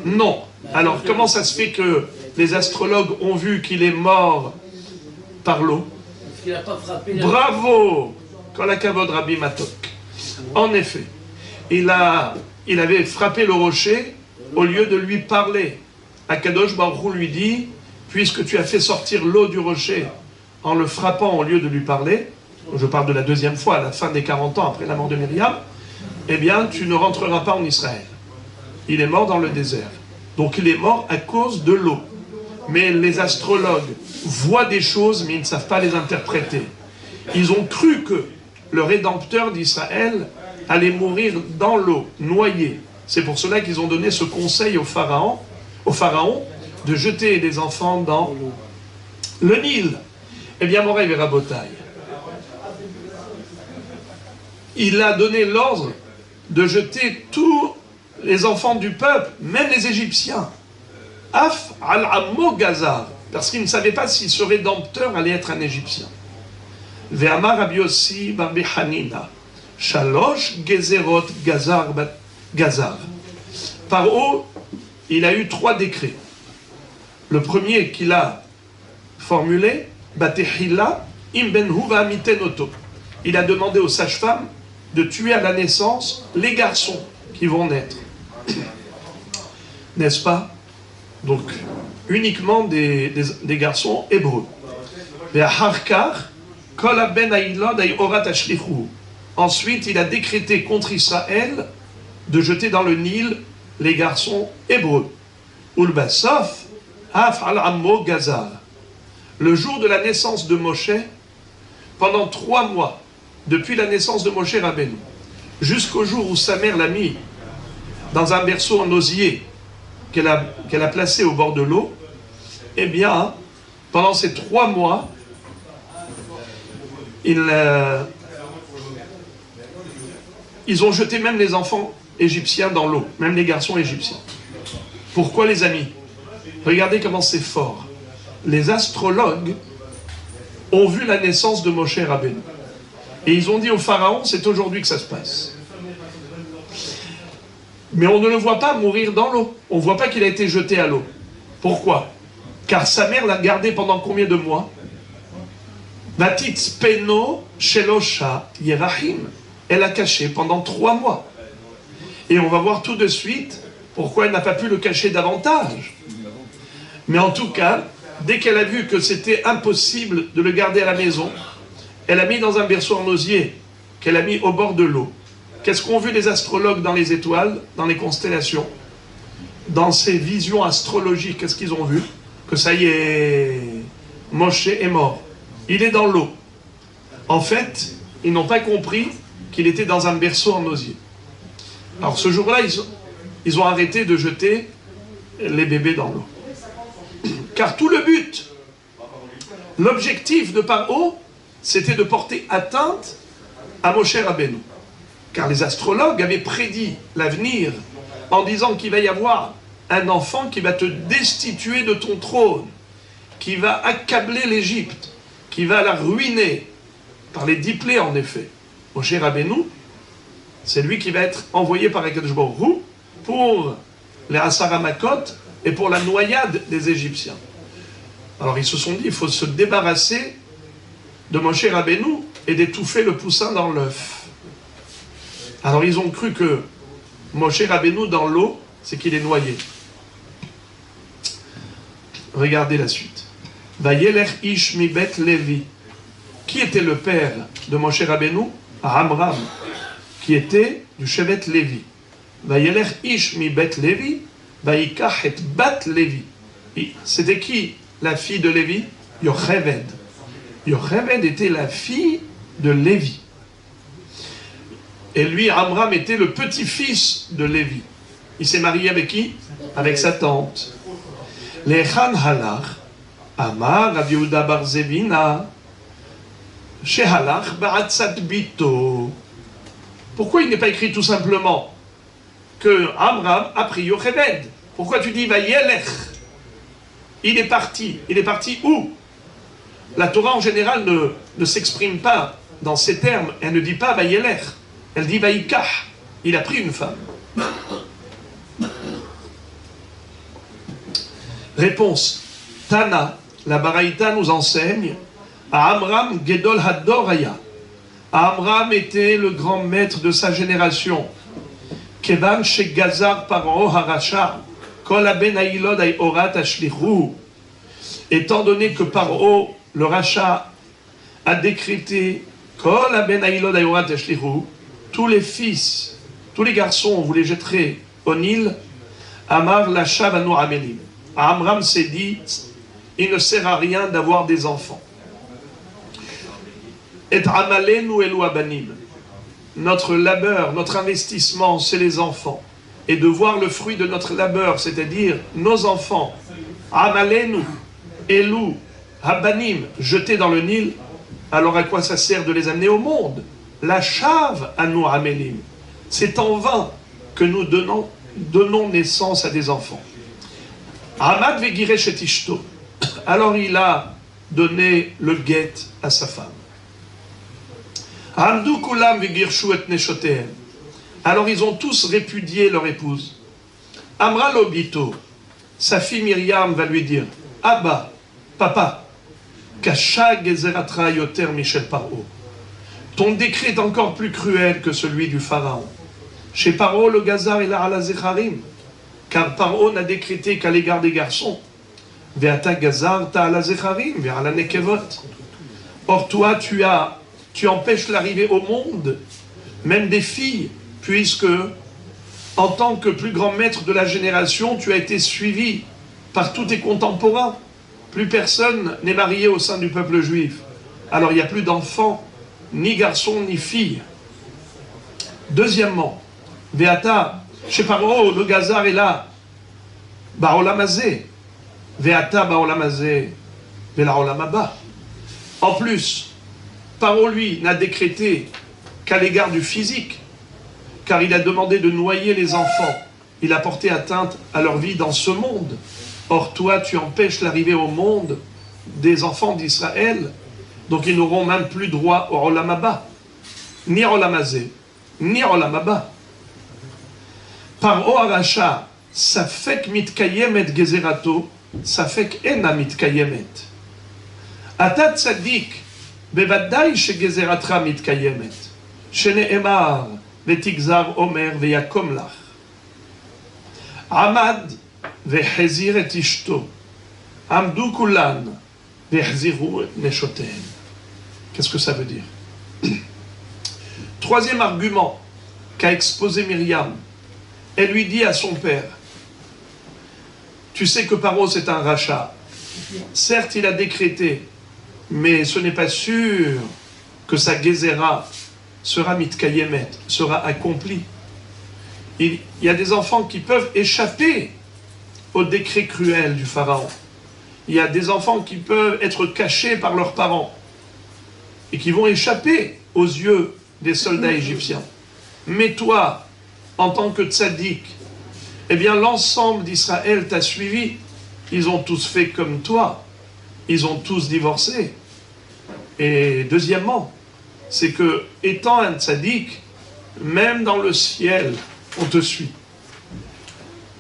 Non. Alors, comment ça se fait que les astrologues ont vu qu'il est mort par l'eau? Bravo! Kolakavod Rabbi Matok. En effet, il avait frappé le rocher au lieu de lui parler. Akadosh Baruch Hu lui dit, puisque tu as fait sortir l'eau du rocher en le frappant au lieu de lui parler, je parle de la deuxième fois, à la fin des 40 ans après la mort de Myriam, eh bien tu ne rentreras pas en Israël. Il est mort dans le désert. Donc il est mort à cause de l'eau. Mais les astrologues voient des choses, mais ils ne savent pas les interpréter. Ils ont cru que le Rédempteur d'Israël allait mourir dans l'eau, noyé. C'est pour cela qu'ils ont donné ce conseil au pharaon de jeter les enfants dans le Nil. Eh bien, Moray Verabotai, il a donné l'ordre de jeter tous les enfants du peuple, même les Égyptiens. Af al-Ammo Gazar, parce qu'il ne savait pas si ce Rédempteur allait être un Égyptien. Ve'amar Rabbi Yossi Barbi Hanina, Shalosh Gezerot Gazar. Paro, il a eu 3 décrets. Le premier qu'il a formulé Batehila im ben huva mitenoto. Il a demandé aux sages-femmes de tuer à la naissance les garçons qui vont naître. N'est-ce pas? Donc, uniquement des garçons hébreux. Ensuite, il a décrété contre Israël de jeter dans le Nil les garçons hébreux. Le jour de la naissance de Moshe, pendant 3 mois, depuis la naissance de Moshe Rabbeinu, jusqu'au jour où sa mère l'a mis dans un berceau en osier qu'elle a placé au bord de l'eau, eh bien, pendant ces 3 mois, ils ont jeté même les enfants égyptiens dans l'eau, même les garçons égyptiens. Pourquoi, les amis? Regardez comment c'est fort. Les astrologues ont vu la naissance de Moshe Rabbeinu. Et ils ont dit au pharaon, c'est aujourd'hui que ça se passe. Mais on ne le voit pas mourir dans l'eau. On ne voit pas qu'il a été jeté à l'eau. Pourquoi? Car sa mère l'a gardé pendant combien de mois? Vatitz peno shelosha yerachim. Elle a caché pendant 3 mois. Et on va voir tout de suite pourquoi elle n'a pas pu le cacher davantage. Mais en tout cas, dès qu'elle a vu que c'était impossible de le garder à la maison, elle a mis dans un berceau en osier qu'elle a mis au bord de l'eau. Qu'est-ce qu'ont vu les astrologues dans les étoiles, dans les constellations? Dans ces visions astrologiques, qu'est-ce qu'ils ont vu? Que ça y est, Moshe est mort. Il est dans l'eau. En fait, ils n'ont pas compris qu'il était dans un berceau en osier. Alors ce jour-là, ils ont arrêté de jeter les bébés dans l'eau. Car tout le but, l'objectif de Paro, c'était de porter atteinte à Moshe Rabbeinu. Car les astrologues avaient prédit l'avenir en disant qu'il va y avoir un enfant qui va te destituer de ton trône, qui va accabler l'Égypte, qui va la ruiner par les 10 plaies en effet. Moshe Rabbeinu, c'est lui qui va être envoyé par Akadosh Baruch Hu pour les Asaramakot et pour la noyade des Égyptiens. Alors ils se sont dit, il faut se débarrasser de Moshe Rabbeinu et d'étouffer le poussin dans l'œuf. Alors ils ont cru que Moshe Rabbeinu dans l'eau, c'est qu'il est noyé. Regardez la suite. Vayelech ish mi bet Levi. Qui était le père de Moshe Rabbeinu? Amram, qui était du Shevet Lévi. Vayelech ish mi bet Levi, vayikach et bat Levi. C'était qui la fille de Lévi? Yocheved. Yocheved était la fille de Lévi. Et lui, Amram, était le petit-fils de Lévi. Il s'est marié avec qui? Avec sa tante. Lechan halach, Amar Rav Yehuda bar Zevina, shehalach ba'atzat bito. Pourquoi il n'est pas écrit tout simplement que Amram a pris Yocheved? Pourquoi tu dis Vayelech? Il est parti. Il est parti où? La Torah en général ne s'exprime pas dans ces termes. Elle ne dit pas Vayelech. Elle dit Vayikach. Il a pris une femme. Réponse. Tana, la Baraïta nous enseigne à Amram Gedol Hadoraya. Amram était le grand maître de sa génération. Kevan Shegazar Paro Harasha. Étant donné que Paro, le rachat, a décrété tous les fils, tous les garçons, vous les jetterez au Nil, Amar Lashav Anu Amelim. Amram s'est dit, il ne sert à rien d'avoir des enfants. Et Amalenu Elu Abanim. Notre labeur, notre investissement, c'est les enfants. Et de voir le fruit de notre labeur, c'est-à-dire nos enfants, Amalenu, Elu, Habanim, jetés dans le Nil, alors à quoi ça sert de les amener au monde? La chave à nous Amelim. C'est en vain que nous donnons naissance à des enfants. Amad vegiresh et ishto. Alors il a donné le guet à sa femme. Amdu kulam vegirshu et neshotehem. Alors ils ont tous répudié leur épouse. Amra Lobito, sa fille Myriam va lui dire, Abba, papa, Kasha gezeratra yoter Michel Paro. Ton décret est encore plus cruel que celui du Pharaon. Chez Paro, le gazar est là à la zecharim, car Paro n'a décrété qu'à l'égard des garçons. Ve'ata gazar ta la zecharim, ve'ala la nekevot. Or toi, tu empêches l'arrivée au monde, même des filles, puisque, en tant que plus grand maître de la génération, tu as été suivi par tous tes contemporains. Plus personne n'est marié au sein du peuple juif. Alors il n'y a plus d'enfants, ni garçons, ni filles. Deuxièmement, Ve'ata, chez Paro, le gazar est là. Ba'olamazé. Ve'ata ba'olamazé. Ve'la'olamaba. En plus, Paro, lui, n'a décrété qu'à l'égard du physique, car il a demandé de noyer les enfants. Il a porté atteinte à leur vie dans ce monde. Or, toi, tu empêches l'arrivée au monde des enfants d'Israël, donc ils n'auront même plus droit au Olamaba, ni Olamazé, ni Olamaba. Paro Aracha, Safek mitkayemet gezerato, Safek ena mitkayemet. Ata tzadik, bevadai shegezeratra mitkayemet, shene'emar, vetigzar omer veyakom lach. Amad, vehezir et ishto, amdu kulan, vehziru et neshoten. Qu'est-ce que ça veut dire? Troisième argument qu'a exposé Myriam. Elle lui dit à son père, tu sais que Paro c'est un rachat. Certes, il a décrété, mais ce n'est pas sûr que sa gezera sera mitkayemet, sera accomplie. Il y a des enfants qui peuvent échapper au décret cruel du Pharaon. Il y a des enfants qui peuvent être cachés par leurs parents et qui vont échapper aux yeux des soldats égyptiens. Mais toi, en tant que tzaddik, eh bien l'ensemble d'Israël t'a suivi. Ils ont tous fait comme toi. Ils ont tous divorcé. Et deuxièmement, c'est que, étant un tzaddik, même dans le ciel, on te suit.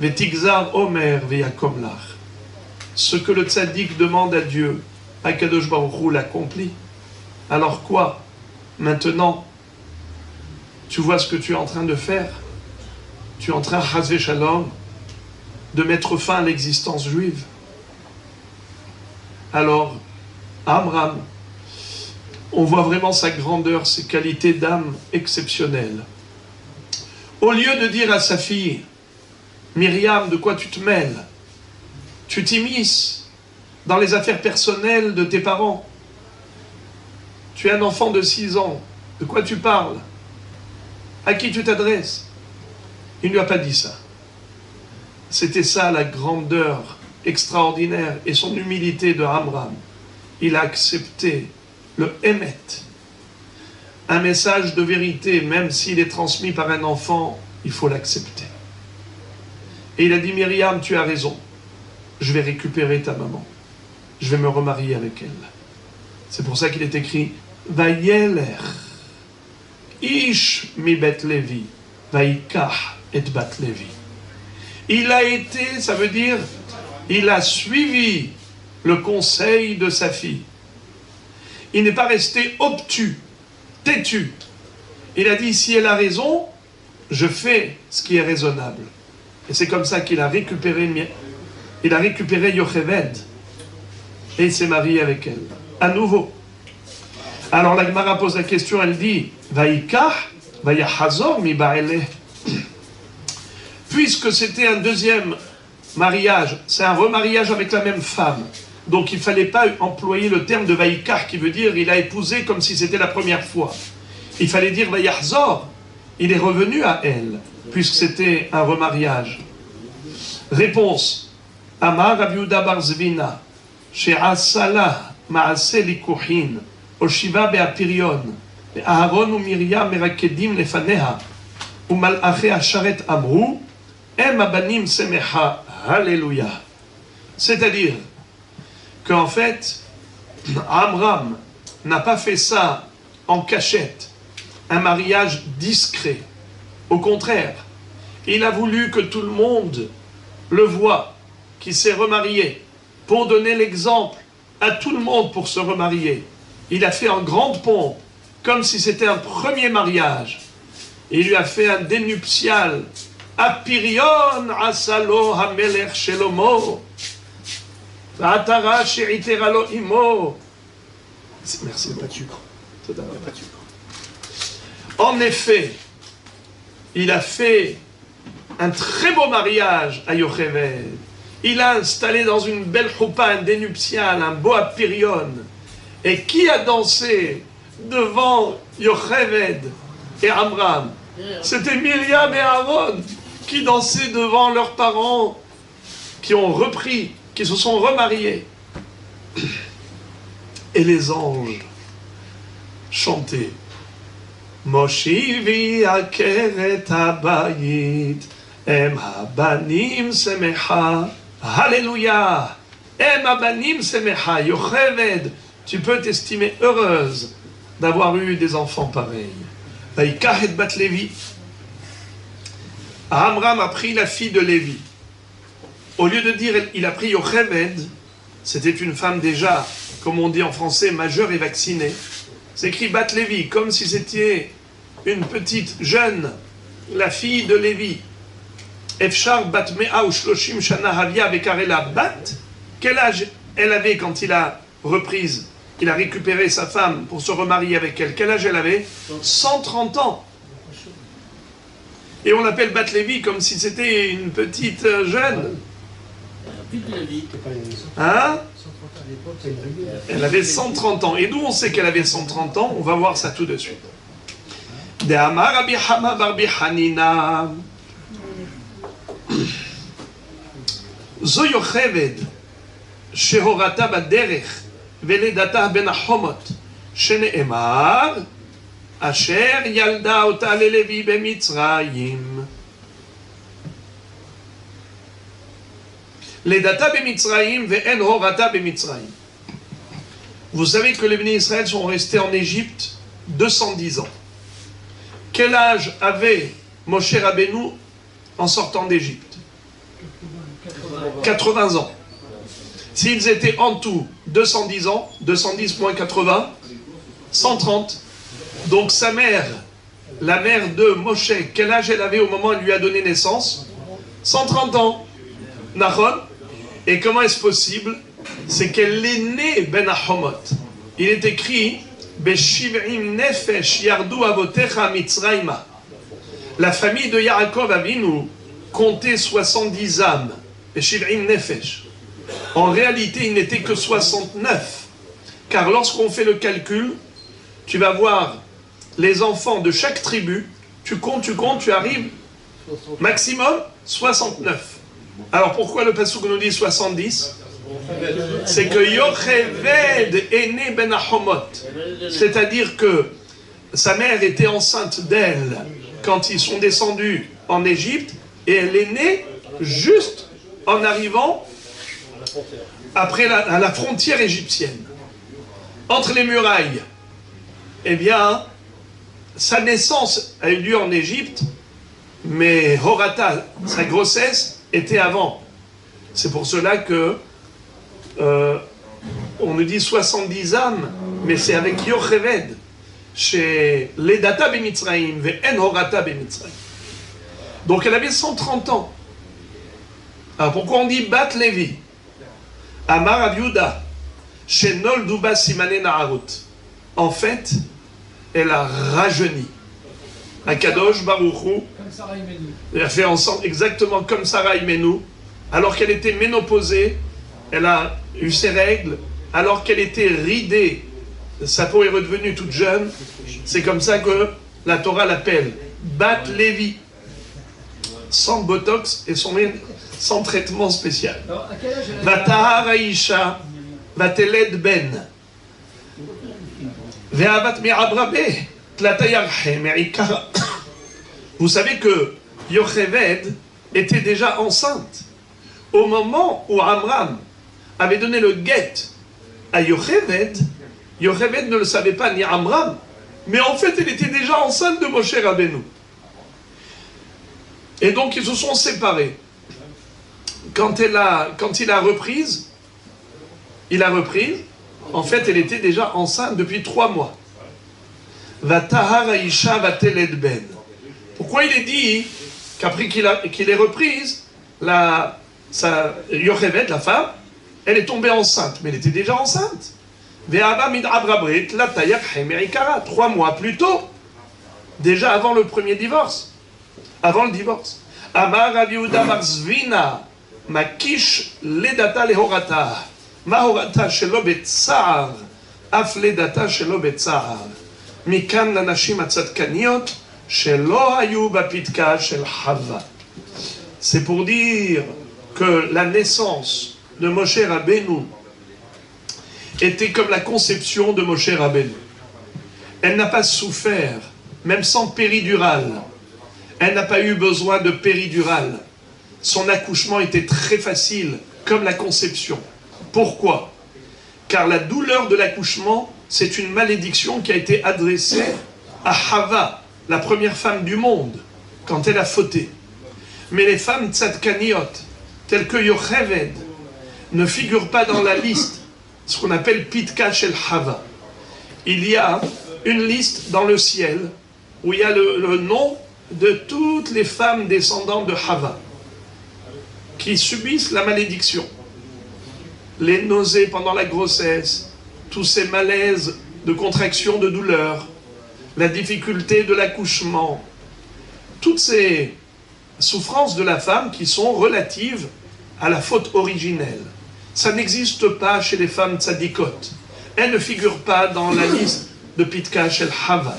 Vetigzar Omer veyakom lach. Ce que le tzaddik demande à Dieu, Akadosh Baruch Hu l'accomplit. Alors quoi? Maintenant, tu vois ce que tu es en train de faire? Tu es en train, Chazé Shalom, de mettre fin à l'existence juive. Alors, Amram, on voit vraiment sa grandeur, ses qualités d'âme exceptionnelles. Au lieu de dire à sa fille, Myriam, de quoi tu te mêles? Tu t'immisces dans les affaires personnelles de tes parents. Tu es un enfant de 6 ans. De quoi tu parles? À qui tu t'adresses? Il ne lui a pas dit ça. C'était ça la grandeur extraordinaire et son humilité de Amram. Il a accepté le Emet. Un message de vérité, même s'il est transmis par un enfant, il faut l'accepter. Et il a dit, Myriam, tu as raison. Je vais récupérer ta maman. Je vais me remarier avec elle. C'est pour ça qu'il est écrit, Vayeler, Ish mi bet Levi, Vaikach et bat Levi. Il a été, ça veut dire, il a suivi le conseil de sa fille. Il n'est pas resté obtus, têtu. Il a dit, si elle a raison, je fais ce qui est raisonnable. Et c'est comme ça qu'il a récupéré Yocheved. Et il s'est marié avec elle. À nouveau. Alors la Gemara pose la question, elle dit, Vaikach, Vayachazor mi ba'eleh. Puisque c'était un deuxième mariage, c'est un remariage avec la même femme. Donc il ne fallait pas employer le terme de Vaikach qui veut dire il a épousé comme si c'était la première fois. Il fallait dire Vayachzor, il est revenu à elle, puisque c'était un remariage. Réponse. Amar Rabbi Yehuda bar Zvina, she'asala ma'ase likuhin, oshiva be'apirion, Aaron ou Myriam merakedim lefaneha, ou mal'aché asharet amru, em abanim semecha, Alléluia. C'est-à-dire qu'en fait, Amram n'a pas fait ça en cachette, un mariage discret. Au contraire, il a voulu que tout le monde le voie, qu'il s'est remarié, pour donner l'exemple à tout le monde pour se remarier. Il a fait en grande pompe, comme si c'était un premier mariage. Il lui a fait un dénuptial. Apirion asalo hamelech shelomo. Atara she'iteralo imo. Merci. Pas de sucre. Pas de sucre. En effet, il a fait un très beau mariage à Yocheved. Il a installé dans une belle choupa un dénuptial, un beau apirion. Et qui a dansé devant Yocheved et Amram? C'était Myriam et Aaron qui dansaient devant leurs parents, qui ont repris, qui se sont remariés. Et les anges chantaient. Moshivi akeret habayit, em habanim semecha. Alléluia. Em habanim semecha. Yocheved, tu peux t'estimer heureuse d'avoir eu des enfants pareils. Vaikach et bat Lévi. Amram a pris la fille de Lévi. Au lieu de dire il a pris Yocheved, c'était une femme déjà, comme on dit en français, majeure et vaccinée. C'est écrit bat Lévi, comme si c'était une petite jeune, la fille de Lévi. Efshar bat mea ou shloshim shana havia bekarela bat. Quel âge elle avait quand il a reprise? Il a récupéré sa femme pour se remarier avec elle. Quel âge elle avait? 130 ans. Et on l'appelle Bat Lévi comme si c'était une petite jeune. Hein? Elle avait 130 ans. Et d'où on sait qu'elle avait 130 ans? On va voir ça tout de suite. De Amar Rabbi Hama Barbi Hanina. Zo Yocheved Shehorata Baderech Veledata Ben Ahomot Shene'emar Asher Yalda Ota Lelevi Bemitzrayim. Ledata Bemitzrayim Ve'en Horata Bemitzrayim. Vous savez que les bénis Israël sont restés en Égypte 210 ans. Quel âge avait Moshe Rabbeinu en sortant d'Égypte? 80 ans. S'ils étaient en tout 210 ans, 210 moins 80, 130. Donc sa mère, la mère de Moshe, quel âge elle avait au moment où elle lui a donné naissance? 130 ans. Nahon. Et comment est-ce possible? C'est qu'elle est née Ben Ahomot. Il est écrit Beshiv'im nefesh yardu avotecha mitzrayma. La famille de Yaakov Avinu comptait 70 âmes. Beshiv'im nefesh. En réalité, il n'était que 69. Car lorsqu'on fait le calcul, tu vas voir les enfants de chaque tribu, tu comptes, tu arrives maximum 69. Alors pourquoi le Passouk nous dit 70? C'est que Yocheved est né Ben Ahomot. C'est-à-dire que sa mère était enceinte d'elle quand ils sont descendus en Égypte, et elle est née juste en arrivant après à la frontière égyptienne. Entre les murailles, eh bien, sa naissance a eu lieu en Égypte, mais Horata, sa grossesse, était avant. C'est pour cela que on nous dit 70 âmes, mais c'est avec Yocheved, chez Ledata Bemitzraim, Ve'en Horata Bemitzraim. Donc elle avait 130 ans. Alors pourquoi on dit Bat Lévi? Amar Aviuda, chez Nol Duba Simane Naharut. En fait, elle a rajeuni. Akadosh Baruchou, elle a fait ensemble exactement comme Sarah Imenu, alors qu'elle était ménopausée, elle a eu ses règles, alors qu'elle était ridée, sa peau est redevenue toute jeune. C'est comme ça que la Torah l'appelle Bat Lévi, sans botox et sans traitement spécial. Vatahar Aisha, Vateled Ben, Ve'avat Mi'abrabe. Vous savez que Yocheved était déjà enceinte au moment où Amram avait donné le guet à Yocheved. Yocheved ne le savait pas, ni Amram, mais en fait elle était déjà enceinte de Moshe Rabbeinu. Et donc ils se sont séparés. Quand il a reprise, En fait, elle était déjà enceinte depuis 3 mois. Vatahar Aisha vateled ben. Pourquoi il est dit qu'après qu'il est reprise, Yocheved, la femme, elle est tombée enceinte, mais elle était déjà enceinte. 3 mois plus tôt, déjà avant le premier divorce, avant le divorce. Amar Rav Yehuda bar Zvina, makish ledata lehorata, mahorata shelo betzar, af ledata shelo betzar. Mikan lanashim atzadkaniot, shelo hayu bapitka shel Hava. C'est pour dire que la naissance de Moshe Rabbeinu était comme la conception de Moshe Rabbeinu. Elle n'a pas souffert, même sans péridurale. Elle n'a pas eu besoin de péridurale. Son accouchement était très facile, comme la conception. Pourquoi? Car la douleur de l'accouchement, c'est une malédiction qui a été adressée à Hava, la première femme du monde, quand elle a fauté. Mais les femmes tzadkaniot, telles que Yocheved, ne figurent pas dans la liste, ce qu'on appelle Pitka Shel Hava. Il y a une liste dans le ciel où il y a le nom de toutes les femmes descendantes de Hava qui subissent la malédiction. Les nausées pendant la grossesse, tous ces malaises de contraction, de douleur, la difficulté de l'accouchement, toutes ces souffrances de la femme qui sont relatives à la faute originelle. Ça n'existe pas chez les femmes tzadikot. Elles ne figurent pas dans la liste de Pitka Shel Hava.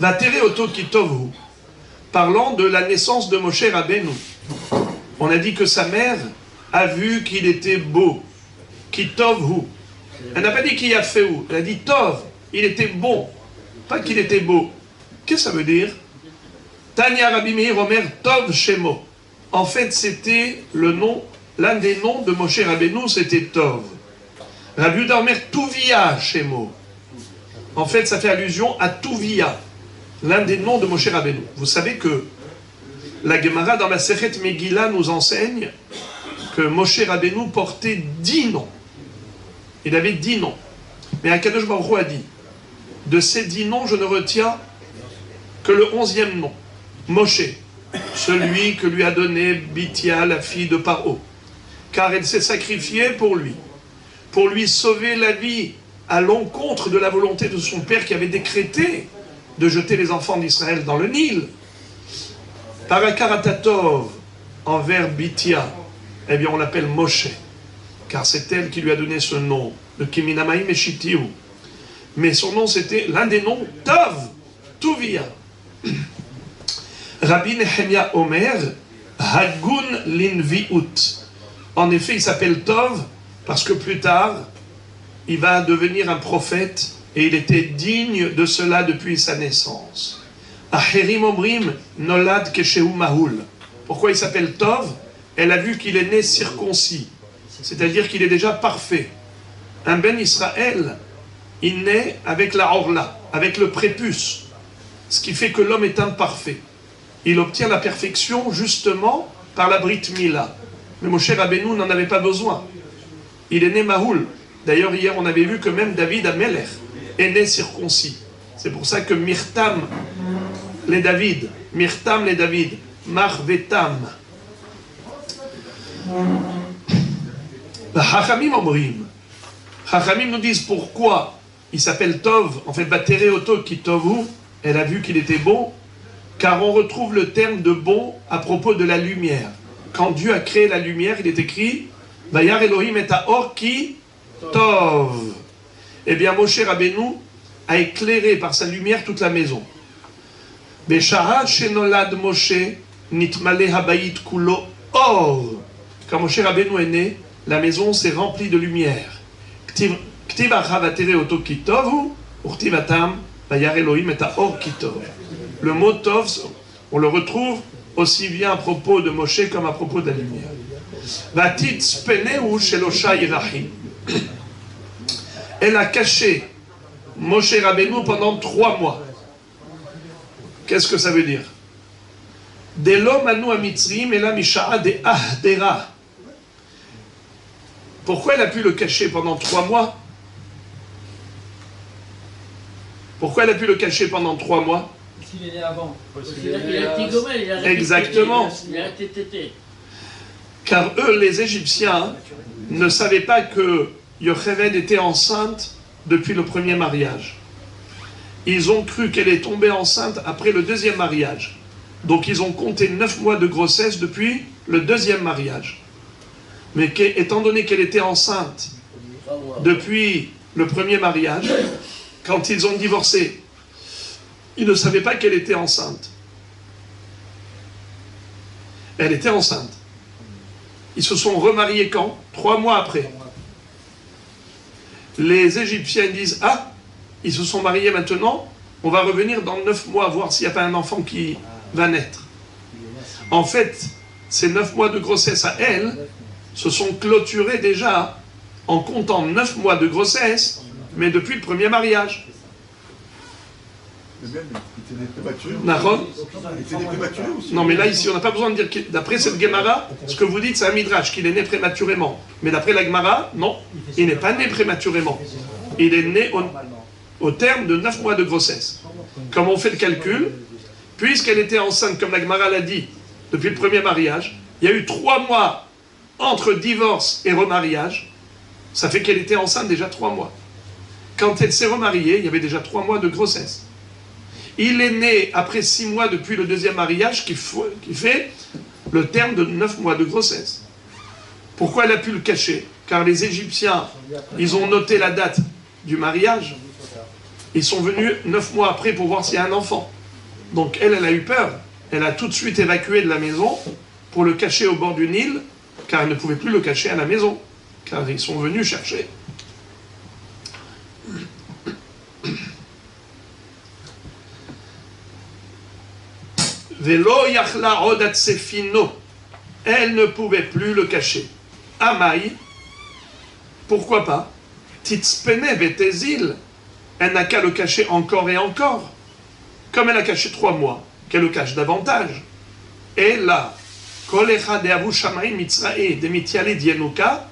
Vatere oto kitovu, parlant de la naissance de Moshe Rabbeinu. On a dit que sa mère a vu qu'il était beau. Kitovhu. Elle n'a pas dit qu'il a fait où. Elle a dit tov, il était bon. Pas qu'il était beau. Qu'est-ce que ça veut dire? Tanya Rabbi Meir Omer Tov Shemo. En fait, c'était le nom, l'un des noms de Moshe Rabbeinu, c'était Tov. Rabbi Yehuda Omer Tuvia Shemo. En fait, ça fait allusion à Tuvia, l'un des noms de Moshe Rabbeinu. Vous savez que la Gemara dans la Sechet Megillah nous enseigne que Moshe Rabbeinu portait 10 noms. Il avait 10 noms. Mais Akadosh Baruch Hu a dit, de ces 10 noms, je ne retiens que le 11e nom, Moshe, celui que lui a donné Bithia, la fille de Paro, car elle s'est sacrifiée pour lui sauver la vie à l'encontre de la volonté de son père qui avait décrété de jeter les enfants d'Israël dans le Nil. Parakaratatov, envers Bithia, eh bien on l'appelle Moshe, car c'est elle qui lui a donné ce nom, de Kiminamaim et Shitiou. Mais son nom c'était l'un des noms, Tov, Tuvia. Rabbi Nehemia Omer, Hagun Linviut. En effet, il s'appelle Tov parce que plus tard, il va devenir un prophète et il était digne de cela depuis sa naissance. Acherim Omrim Nolad Keshehu Mahul. Pourquoi il s'appelle Tov? Elle a vu qu'il est né circoncis, c'est-à-dire qu'il est déjà parfait. Un Ben Israël, il naît avec la Orla, avec le prépuce, ce qui fait que l'homme est imparfait. Il obtient la perfection justement par la Brit Mila. Mais Moshe Rabbeinu n'en avait pas besoin. Il est né Mahoul. D'ailleurs, hier, on avait vu que même David Amelech est né circoncis. C'est pour ça que Mirtam, les David, Marvetam. Chachamim Omrim. Chachamim nous disent pourquoi il s'appelle Tov. En fait, Batere Oto Kitovu, elle a vu qu'il était bon, car on retrouve le terme de bon à propos de la lumière. Quand Dieu a créé la lumière, il est écrit Vayar Elohim et Haor ki Tov. Eh bien, Moshe Rabbeinu a éclairé par sa lumière toute la maison. Beshara shenolad Moshe nitmale habayit kulo or. Quand Moshe Rabbeinu est né, la maison s'est remplie de lumière. Ktiv acha vatere oto ki tovu, urtiv atam vayar Elohim et Haor ki Tov. Le mot Tov, on le retrouve aussi bien à propos de Moshe comme à propos de la lumière. Vatit speneu shelosha irahi. Elle a caché Moshe Rabbeinu pendant 3 mois. Qu'est-ce que ça veut dire? Delo manu amitzrim ela misha'a de ahdera. Pourquoi elle a pu le cacher pendant 3 mois? Pourquoi elle a pu le cacher pendant 3 mois? Parce qu'il est né avant. Il a été gommé, il a arrêté. Exactement. Il a arrêté de téter. Car eux, les Égyptiens, ne savaient pas que Yocheved était enceinte depuis le premier mariage. Ils ont cru qu'elle est tombée enceinte après le deuxième mariage. Donc ils ont compté 9 mois de grossesse depuis le deuxième mariage. Mais étant donné qu'elle était enceinte depuis le premier mariage, quand ils ont divorcé, ils ne savaient pas qu'elle était enceinte. Elle était enceinte. Ils se sont remariés quand? 3 mois après. Les Égyptiens disent, ah, ils se sont mariés maintenant, on va revenir dans 9 mois voir s'il n'y a pas un enfant qui va naître. En fait, ces 9 mois de grossesse à elle se sont clôturés déjà en comptant 9 mois de grossesse, mais depuis le premier mariage. Mais même, il était né prématuré. Nahon? Il était né prématuré aussi. Non, mais là, ici, on n'a pas besoin de dire que, d'après cette Gemara, ce que vous dites, c'est un midrash, qu'il est né prématurément. Mais d'après la Gemara, non, il n'est pas né prématurément. Il est né au terme de 9 mois de grossesse. Comme on fait le calcul, puisqu'elle était enceinte, comme la Gemara l'a dit, depuis le premier mariage, il y a eu 3 mois entre divorce et remariage, ça fait qu'elle était enceinte déjà 3 mois. Quand elle s'est remariée, il y avait déjà 3 mois de grossesse. Il est né après 6 mois depuis le deuxième mariage qui fait le terme de 9 mois de grossesse. Pourquoi elle a pu le cacher? Car les Égyptiens, ils ont noté la date du mariage. Ils sont venus 9 mois après pour voir s'il y a un enfant. Donc elle a eu peur. Elle a tout de suite évacué de la maison pour le cacher au bord du Nil, car elle ne pouvait plus le cacher à la maison, car ils sont venus chercher. Velo yachla odat sefino. Elle ne pouvait plus le cacher. Amaï, pourquoi pas? Titzpene betezil. Elle n'a qu'à le cacher encore et encore. Comme elle a caché 3 mois, qu'elle le cache davantage. Et là, kol echad de'avu shamayim mitzrae demitiale dienuka,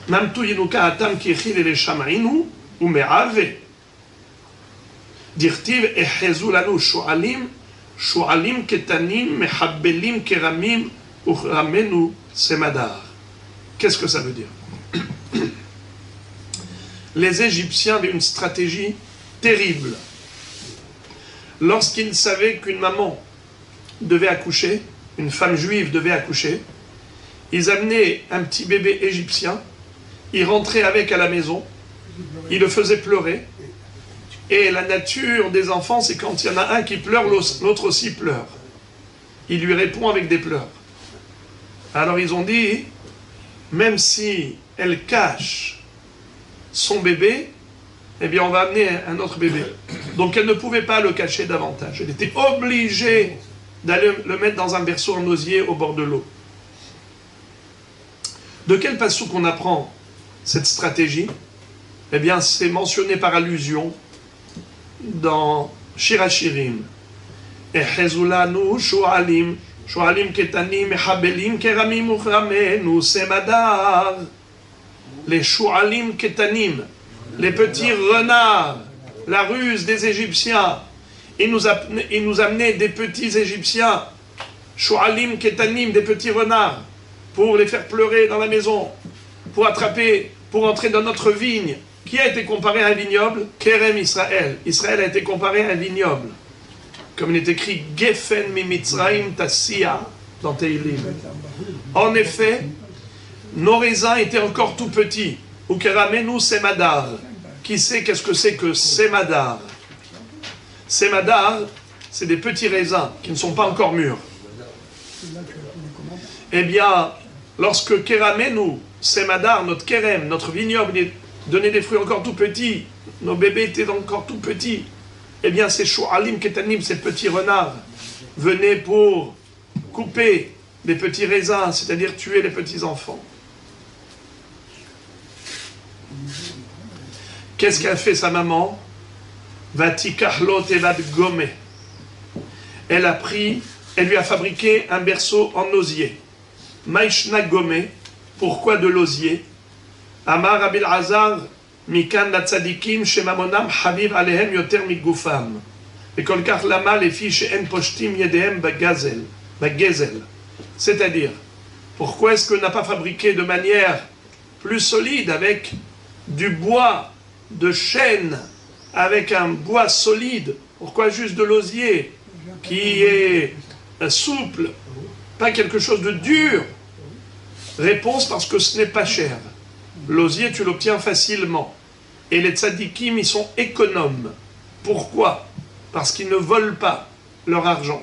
mamtu yenuka atam kichil ele shamayinu ume'ave. Dirtiv echezu lanu shu'alim, shu'alim ketanim mehabbelim keramim uchramenu semadar. Qu'est-ce que ça veut dire? Les Égyptiens avaient une stratégie terrible. Lorsqu'ils savaient qu'une maman devait accoucher, une femme juive devait accoucher, ils amenaient un petit bébé égyptien, ils rentraient avec à la maison, ils le faisaient pleurer, et la nature des enfants, c'est quand il y en a un qui pleure, l'autre aussi pleure. Il lui répond avec des pleurs. Alors ils ont dit, même si elle cache son bébé, eh bien on va amener un autre bébé. Donc elle ne pouvait pas le cacher davantage. Elle était obligée d'aller le mettre dans un berceau en osier au bord de l'eau. De quel passouk on apprend cette stratégie? Eh bien c'est mentionné par allusion dans Shir HaShirim. Echezulanu shu'alim, shu'alim ketanim mechabelim keramim uchramenu semadar. Les shu'alim ketanim, les petits renards, la ruse des Égyptiens. Ils nous amenaient des petits Égyptiens, shu'alim ketanim, des petits renards, pour les faire pleurer dans la maison, pour attraper, pour entrer dans notre vigne. Qui a été comparé à un vignoble? Kerem Israël. Israël a été comparé à un vignoble. Comme il est écrit, Gefen mi Mitzraim tassia, dans Teilim. En effet, nos raisins étaient encore tout petits. Ou keramenu semadar. Qui sait qu'est-ce que c'est que semadar? Semadar, c'est des petits raisins qui ne sont pas encore mûrs. Eh bien, lorsque keramenu semadar, notre kerem, notre vignoble, donnait des fruits encore tout petits, nos bébés étaient encore tout petits, eh bien ces shu'alim ketanim, ces petits renards, venaient pour couper les petits raisins, c'est-à-dire tuer les petits enfants. Qu'est-ce qu'a fait sa maman? Vatikachlot evad gome. Elle lui a fabriqué un berceau en osier. Maishna gome. Pourquoi de l'osier? Amar Rabbi Elazar, Mikan la tzadikim shemamonam haviv alehem yoter migufam. Vekol kach lama lefi she'en poshtim yedehem bagezel. C'est-à-dire, pourquoi est-ce qu'on n'a pas fabriqué de manière plus solide avec du bois de chêne, avec un bois solide? Pourquoi juste de l'osier qui est souple, pas quelque chose de dur? Réponse, parce que ce n'est pas cher. L'osier, tu l'obtiens facilement. Et les tzadikim, ils sont économes. Pourquoi? Parce qu'ils ne volent pas leur argent.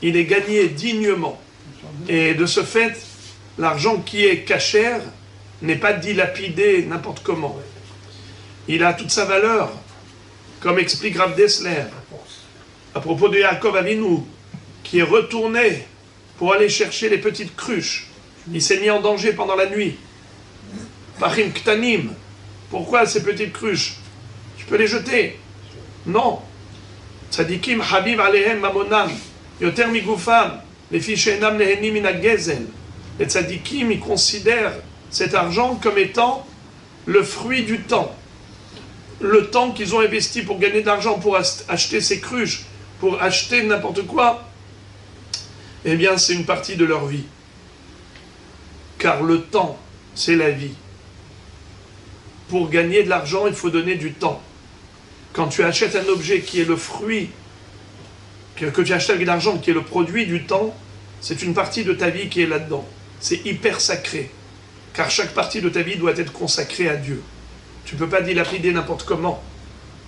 Il est gagné dignement. Et de ce fait, l'argent qui est cachère n'est pas dilapidé n'importe comment. Il a toute sa valeur, comme explique Rav Dessler, à propos de Yaakov Avinu, qui est retourné pour aller chercher les petites cruches. Il s'est mis en danger pendant la nuit. Pachim Ktanim. Pourquoi ces petites cruches? Je peux les jeter? Non. Tzadikim Habib Alehem Mamonam. Yoter Migufam. Les Fichenam Nehenim Mina Gezel. Les tzadikim, ils considèrent cet argent comme étant le fruit du temps. Le temps qu'ils ont investi pour gagner de l'argent, pour acheter ces cruches, pour acheter n'importe quoi, eh bien, c'est une partie de leur vie. Car le temps, c'est la vie. Pour gagner de l'argent, il faut donner du temps. Quand tu achètes un objet qui est le fruit, que tu achètes avec de l'argent, qui est le produit du temps, c'est une partie de ta vie qui est là-dedans. C'est hyper sacré. Car chaque partie de ta vie doit être consacrée à Dieu. Tu ne peux pas dilapider n'importe comment.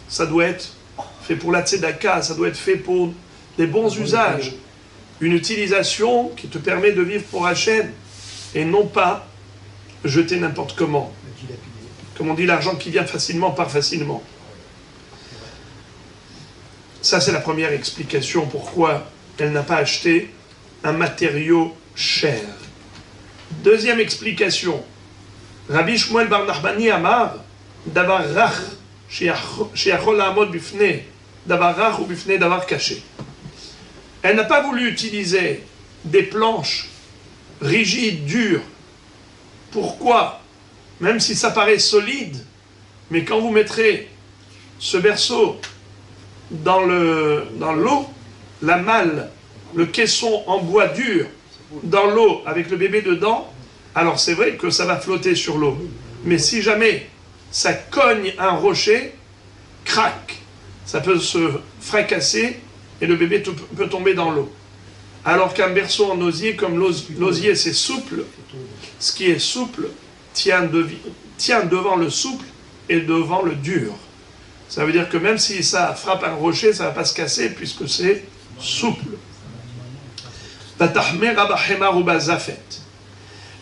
Ça doit être fait pour la tzedaka, ça doit être fait pour des bons usages. Une utilisation qui te permet de vivre pour Hachem et non pas jeter n'importe comment. Comme on dit, l'argent qui vient facilement part facilement. Ça, c'est la première explication pourquoi elle n'a pas acheté un matériau cher. Deuxième explication. Rabbi Shmuel bar Nachmani Amar, davar rach, sheyachol la'amod bifnei, davar rach ou bifnei davar caché. Elle n'a pas voulu utiliser des planches rigides, dures. Pourquoi? Même si ça paraît solide, mais quand vous mettrez ce berceau dans l'eau, la malle, le caisson en bois dur, dans l'eau avec le bébé dedans, alors c'est vrai que ça va flotter sur l'eau. Mais si jamais ça cogne un rocher, crac, ça peut se fracasser et le bébé peut tomber dans l'eau. Alors qu'un berceau en osier, comme l'osier c'est souple, ce qui est souple tient devant le souple et devant le dur. Ça veut dire que même si ça frappe un rocher, ça ne va pas se casser puisque c'est souple.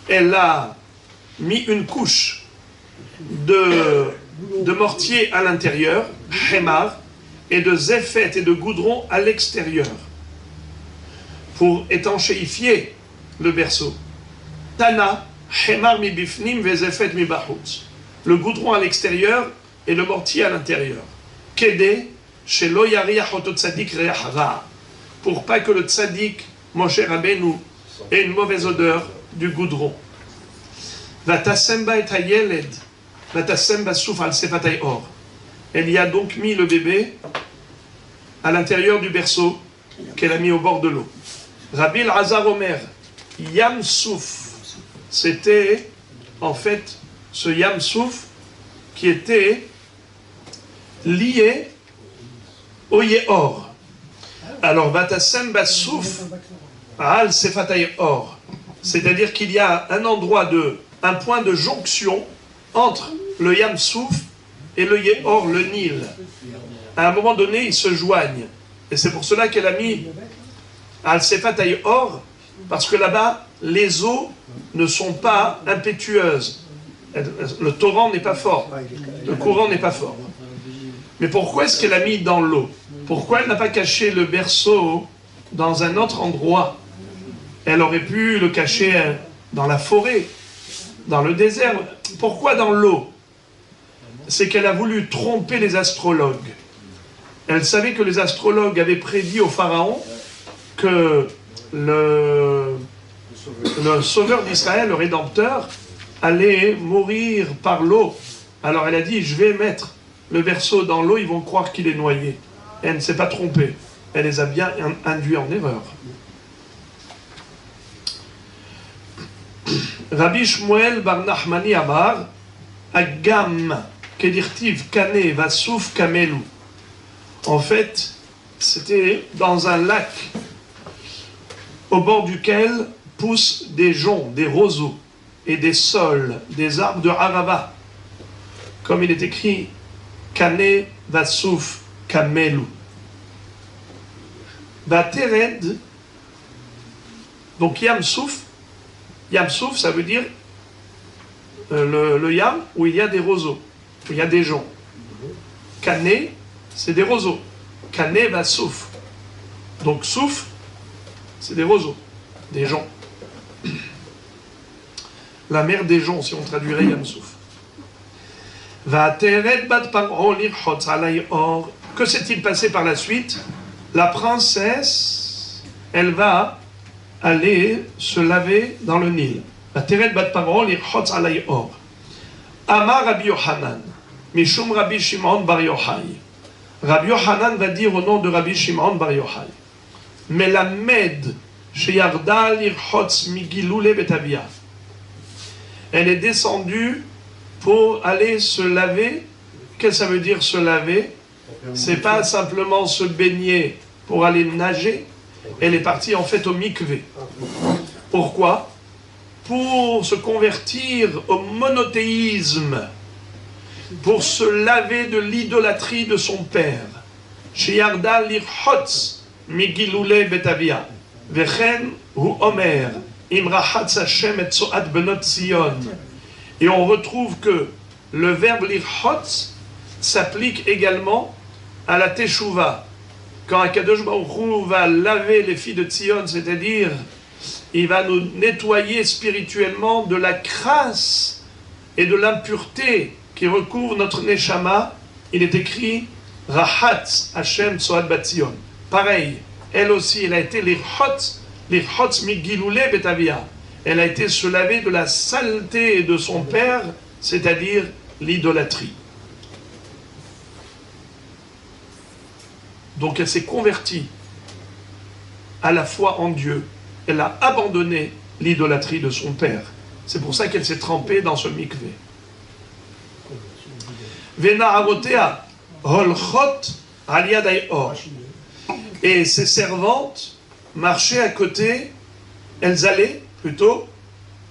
Elle a mis une couche de mortier à l'intérieur, hémar, et de zéphet et de goudron à l'extérieur, pour étanchéifier le berceau. Tana, hémar mi bifnim ve zéphet mi bahutz. Le goudron à l'extérieur et le mortier à l'intérieur. Kede, shelo yariach oto tzadik reach ra. Pour pas que le tzadik, Moshe Rabbeinu, ait une mauvaise odeur du goudron. Vatasemba et hayeled, vatasemba souf al sefatay or. Elle y a donc mis le bébé à l'intérieur du berceau qu'elle a mis au bord de l'eau. Rabbi Elazar Omer, Yam Souf, c'était en fait ce Yam Souf qui était lié au Yehor. Alors, Vatasem Bassouf al Sefatay Or, c'est-à-dire qu'il y a un point de jonction entre le Yam Souf et le Yehor, le Nil. À un moment donné, ils se joignent. Et c'est pour cela qu'elle a mis al Sefatay Or, parce que là-bas, les eaux ne sont pas impétueuses. Le torrent n'est pas fort. Le courant n'est pas fort. Mais pourquoi est-ce qu'elle a mis dans l'eau? Pourquoi elle n'a pas caché le berceau dans un autre endroit? Elle aurait pu le cacher dans la forêt, dans le désert. Pourquoi dans l'eau? C'est qu'elle a voulu tromper les astrologues. Elle savait que les astrologues avaient prédit au pharaon que le sauveur d'Israël, le Rédempteur, allait mourir par l'eau. Alors elle a dit, je vais mettre le berceau dans l'eau, ils vont croire qu'il est noyé. Et elle ne s'est pas trompée. Elle les a bien induits en erreur. Rabbi Shmuel bar Nachmani Amar, Agam, Kedirtiv, Kane, Vasouf, Kamelu. En fait, c'était dans un lac au bord duquel poussent des joncs, des roseaux et des saules, des arbres de Arava. Comme il est écrit, Kane, Vasouf, Kamelu. Batered, donc Yam Souf, ça veut dire le Yam où il y a des roseaux, où il y a des joncs. Kane, c'est des roseaux. Kane va Souf. Donc Souf, c'est des roseaux, des joncs. La mer des joncs, si on traduirait Yam Souf. Que s'est-il passé par la suite? La princesse, elle va aller se laver dans le Nil. Amar Rabbi Yochanan, Mishum Rabbi Shimon bar Yochai. Rabbi Yochanan va dire au nom de Rabbi Shimon bar Yochai, Melamed sheyarda lirchotz migilule betavia. Elle est descendue pour aller se laver. Qu'est-ce que ça veut dire se laver? C'est pas simplement se baigner pour aller nager. Elle est partie en fait au mikvé. Pourquoi? Pour se convertir au monothéisme, pour se laver de l'idolâtrie de son père. Sheyarda lirchotz migilule betavia. Vechen hu omer imrachatz Hashem et soat benot Sion. Et on retrouve que le verbe lirchotz s'applique également à la teshuva. Quand Akadosh Baruch Hu va laver les filles de Tzion, c'est-à-dire il va nous nettoyer spirituellement de la crasse et de l'impureté qui recouvre notre neshama, il est écrit Rahatz Hashem Tzoad Batzion. Pareil, elle aussi, elle a été l'irchotz migilule betavia. Elle a été se laver de la saleté de son père, c'est-à-dire l'idolâtrie. Donc elle s'est convertie à la foi en Dieu. Elle a abandonné l'idolâtrie de son père. C'est pour ça qu'elle s'est trempée dans ce mikvé. Vena'arotea holchot aliadai or. Et ses servantes marchaient à côté, elles allaient plutôt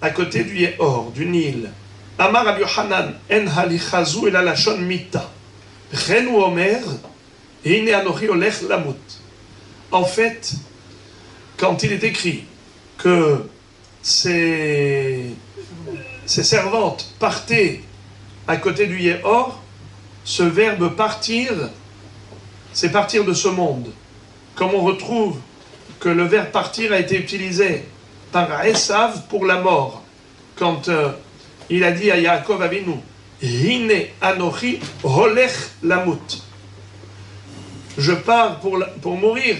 à côté du Yehor, du Nil. Amar Rabbi Yochanan en halichazu el alashon mita. Chenu omer. En fait, quand il est écrit que ces servantes partaient à côté du Yehor, ce verbe partir, c'est partir de ce monde. Comme on retrouve que le verbe partir a été utilisé par Esav pour la mort, quand il a dit à Yaakov Avinu, Hine anochi holech lamut. Je pars pour mourir.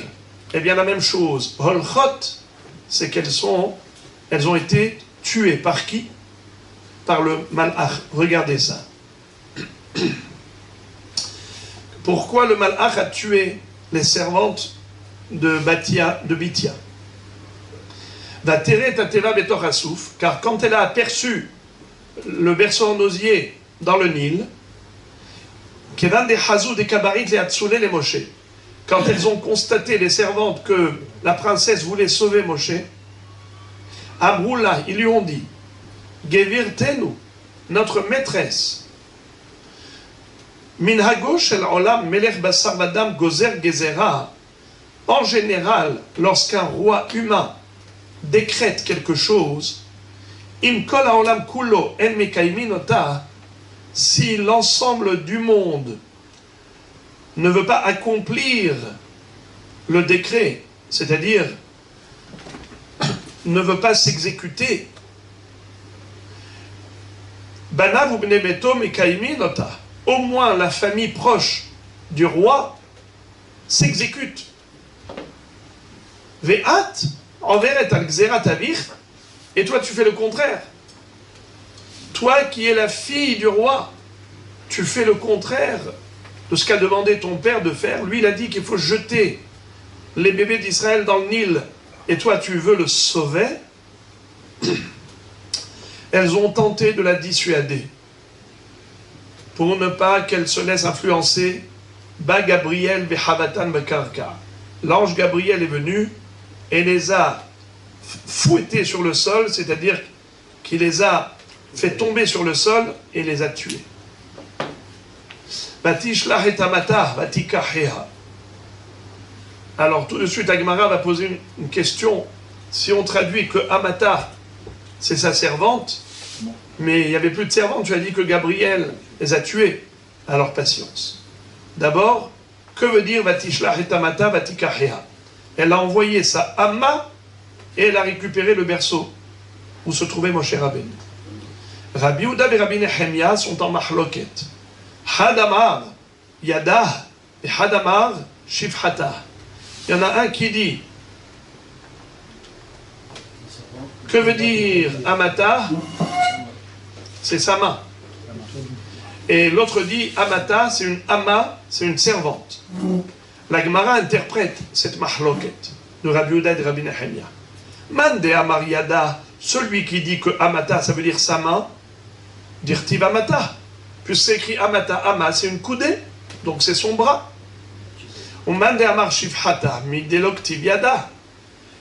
Eh bien, la même chose. Holchot, c'est qu'elles ont été tuées. Par qui? Par le Malach. Regardez ça. Pourquoi le Malach a tué les servantes de Bithia? Car quand elle a aperçu le berceau en osier dans le Nil, quand elles ont constaté, les servantes, que la princesse voulait sauver Moshe, Amroula, ils lui ont dit, Gevirtenu, notre maîtresse, Minhago shel olam melech basar vadam gozer gezera, en général, lorsqu'un roi humain décrète quelque chose, im kol haolam kulo en mekaimin ota, si l'ensemble du monde ne veut pas accomplir le décret, c'est-à-dire ne veut pas s'exécuter, Banav ubne beto mekaimin ota, au moins la famille proche du roi s'exécute. Ve'at enveret al gzerat avich, et toi tu fais le contraire. Toi qui es la fille du roi, tu fais le contraire de ce qu'a demandé ton père de faire. Lui, il a dit qu'il faut jeter les bébés d'Israël dans le Nil, et toi, tu veux le sauver. Elles ont tenté de la dissuader pour ne pas qu'elle se laisse influencer. Ba Gabriel behavatan bekarka. L'ange Gabriel est venu et les a fouettés sur le sol, c'est-à-dire qu'il les a fait tomber sur le sol et les a tués. Batishlah et amata batikaheha. Alors tout de suite, Agmara va poser une question. Si on traduit que Amata, c'est sa servante, mais il n'y avait plus de servante, tu as dit que Gabriel les a tués. Alors patience. D'abord, que veut dire Vatishlah et Amata Vatikaheha? Elle a envoyé sa Amma et elle a récupéré le berceau où se trouvait Moshe Rabbeinu. Rabbi Yehuda et Rabbi Nehemia sont en mahloket. Hadamar Yadah et Hadamar Shifhata. Il y en a un qui dit, que veut dire Amata? C'est sa main. Et l'autre dit, Amata, c'est une Amma, c'est une servante. La Gemara interprète cette mahloket de Rabbi Yehuda et de Rabbi Nehemia. Mande Amar Yada, celui qui dit que Amata, ça veut dire sa main, dirtiv Amata. Puisque c'est écrit Amata, Amma, c'est une coudée, donc c'est son bras.